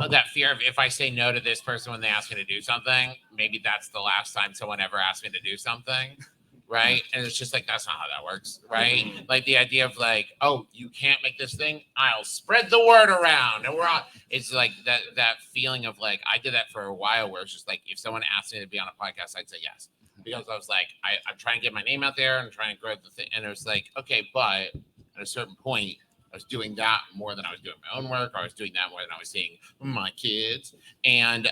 that fear of, if I say no to this person when they ask me to do something, maybe that's the last time someone ever asked me to do something. Right. And it's just like, that's not how that works. Right. Like the idea of like, oh, you can't make this thing, I'll spread the word around. And we're on. It's like that feeling of like, I did that for a while, where it's just like, if someone asked me to be on a podcast, I'd say yes. Because I was like, I'm trying to get my name out there and trying to grow the thing. And it was like, okay, but at a certain point, I was doing that more than I was doing my own work, or I was doing that more than I was seeing my kids. And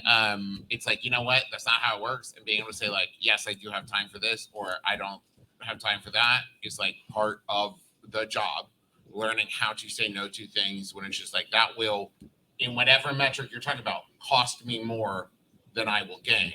it's like, you know what? That's not how it works. And being able to say like, yes, I do have time for this, or I don't have time for that, is like part of the job. Learning how to say no to things when it's just like, that will, in whatever metric you're talking about, cost me more than I will gain.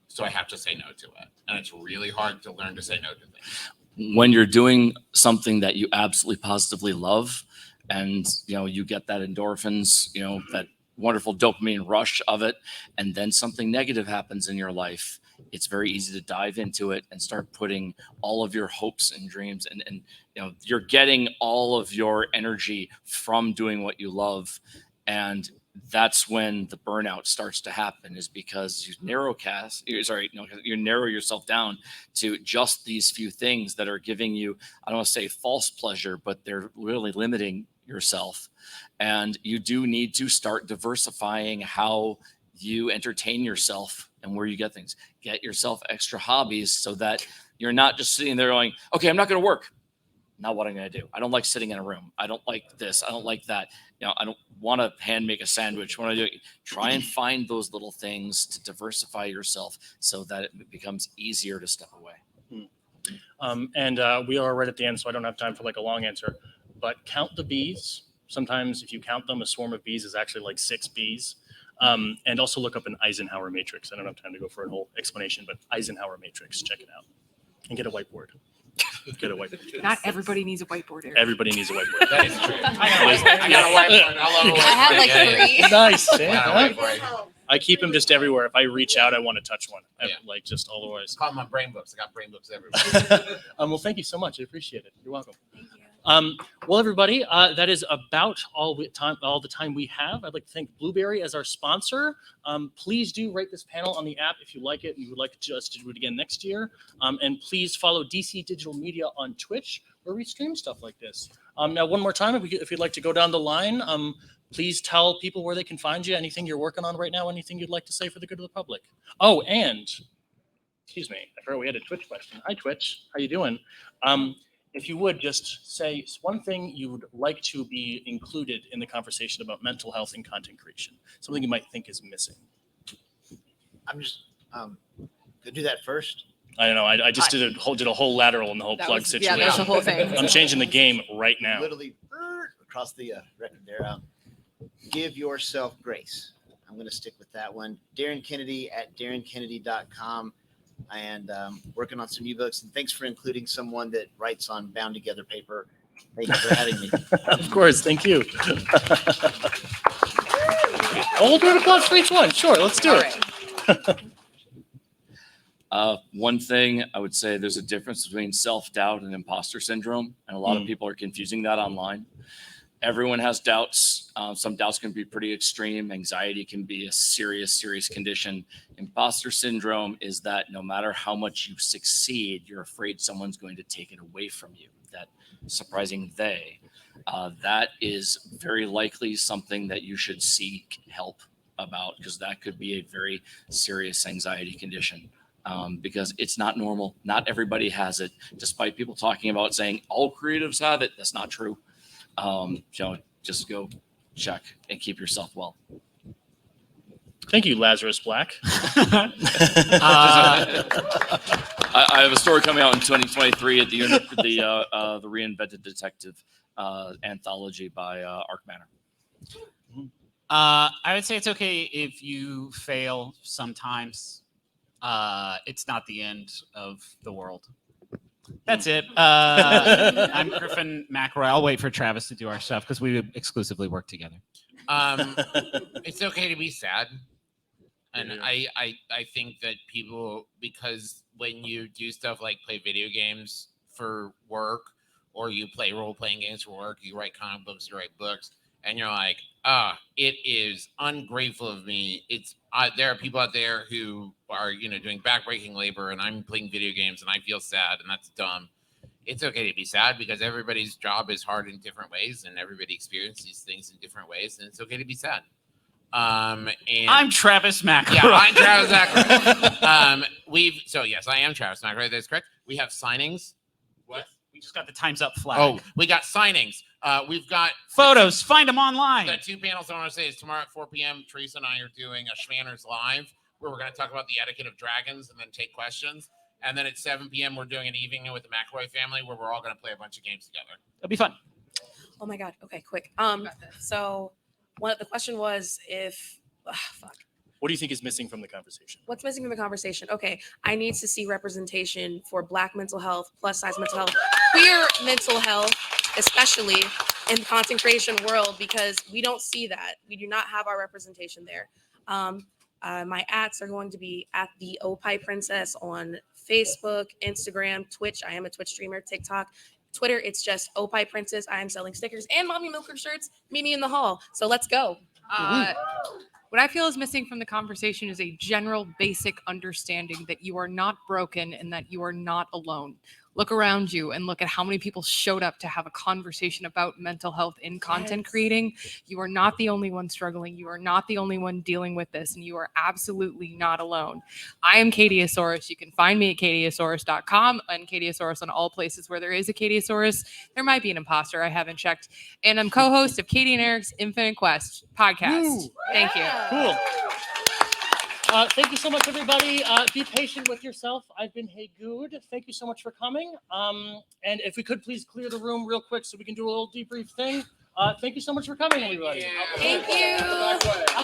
So I have to say no to it. And it's really hard to learn to say no to things. When you're doing something that you absolutely positively love, and you get that endorphins, that wonderful dopamine rush of it, and then something negative happens in your life, it's very easy to dive into it and start putting all of your hopes and dreams, and you're getting all of your energy from doing what you love. And that's when the burnout starts to happen, is because you narrow yourself down to just these few things that are giving you, I don't want to say false pleasure, but they're really limiting yourself. And you do need to start diversifying how you entertain yourself and where you get things. Get yourself extra hobbies so that you're not just sitting there going, okay, I'm not going to work. Now what I'm going to do? I don't like sitting in a room. I don't like this. I don't like that. I don't want to hand make a sandwich. What do I do? Try and find those little things to diversify yourself so that it becomes easier to step away. And we are right at the end, so I don't have time for like a long answer. But count the bees. Sometimes if you count them, a swarm of bees is actually like 6 bees. And also look up an Eisenhower matrix. I don't have time to go for a whole explanation, but Eisenhower matrix, check it out. And get a whiteboard. Get a whiteboard. Not everybody needs a whiteboard. Eric. Everybody needs a whiteboard. That is true. I got a whiteboard. I love a whiteboard. I have like 3. Nice. I got a whiteboard. I keep them just everywhere. If I reach out, I want to touch one. Yeah. Like just all the ways. Call them my brain books. I got brain books everywhere. Well, thank you so much. I appreciate it. You're welcome. Thank you. Well, everybody, that is about all the time we have. I'd like to thank Blueberry as our sponsor. Please do rate this panel on the app if you like it and you would like us to do it again next year. And please follow DC Digital Media on Twitch, where we stream stuff like this. Now, one more time, if you'd like to go down the line, please tell people where they can find you. Anything you're working on right now? Anything you'd like to say for the good of the public? Oh, and excuse me, I forgot we had a Twitch question. Hi, Twitch. How you doing? If you would just say one thing you would like to be included in the conversation about mental health and content creation, something you might think is missing. I'm just gonna do that first. I don't know. I just did a whole lateral in the whole That plug was- situation. yeah, that's the whole thing. I'm changing the game right now. Literally across the record there. Give yourself grace. I'm going to stick with that one. Darren Kennedy at darrenkennedy.com. And working on some new books. And thanks for including someone that writes on bound together paper. Thank you for having me. Of course. Thank you. We'll do an applause for each one. Sure. Let's do it. One thing I would say, there's a difference between self-doubt and imposter syndrome. And a lot of people are confusing that online. Everyone has doubts. Some doubts can be pretty extreme. Anxiety can be a serious condition. Imposter syndrome is that no matter how much you succeed, you're afraid someone's going to take it away from you. That surprising that is very likely something that you should seek help about, because that could be a very serious anxiety condition. Because it's not normal. Not everybody has it, despite people talking about saying all creatives have it. That's not true. Just go check and keep yourself well. Thank you, Lazarus Black. I have a story coming out in 2023 at the Reinvented Detective anthology by Arc Manor. I would say it's okay if you fail sometimes. It's not the end of the world. That's it. I'm Griffin McElroy. I'll wait for Travis to do our stuff because we exclusively work together. It's okay to be sad. And I think that people, because when you do stuff like play video games for work, or you play role-playing games for work, you write comic books, you write books, and you're like, it is ungrateful of me. It's there are people out there who are, doing backbreaking labor, and I'm playing video games, and I feel sad, and that's dumb. It's okay to be sad because everybody's job is hard in different ways, and everybody experiences these things in different ways, and it's okay to be sad. And I'm Travis McElroy. Yeah, I'm Travis McElroy. Yes, I am Travis McElroy. That's correct. We have signings. What? We just got the Time's Up flag. Oh, we got signings. We've got photos. Find them online. The two panels I want to say is tomorrow at 4 p.m. Teresa and I are doing a Schmanners Live, where we're going to talk about the etiquette of dragons and then take questions. And then at 7 p.m. we're doing an evening with the McElroy family, where we're all going to play a bunch of games together. It'll be fun. Oh my God. Okay, quick. So the question was what do you think is missing from the conversation? What's missing from the conversation? Okay, I need to see representation for Black mental health, plus size mental health, queer mental health, especially in the content creation world, because we don't see that. We do not have our representation there. My ats are going to be at the Opie Princess on Facebook, Instagram, Twitch. I am a Twitch streamer, TikTok. Twitter, it's just Opie Princess. I am selling stickers and Mommy Milker shirts. Meet me in the hall. So let's go. What I feel is missing from the conversation is a general basic understanding that you are not broken and that you are not alone. Look around you and look at how many people showed up to have a conversation about mental health in content creating. You are not the only one struggling. You are not the only one dealing with this, and you are absolutely not alone. I am Katieosaurus. You can find me at katieosaurus.com and Katieosaurus on all places where there is a Katieosaurus. There might be an imposter. I haven't checked. And I'm co-host of Katie and Eric's Infinite Quest podcast. Woo. Thank you. Cool. Thank you so much, everybody. Be patient with yourself. I've been Hey Good. Thank you so much for coming. And if we could please clear the room real quick so we can do a little debrief thing. Thank you so much for coming, everybody. Thank you.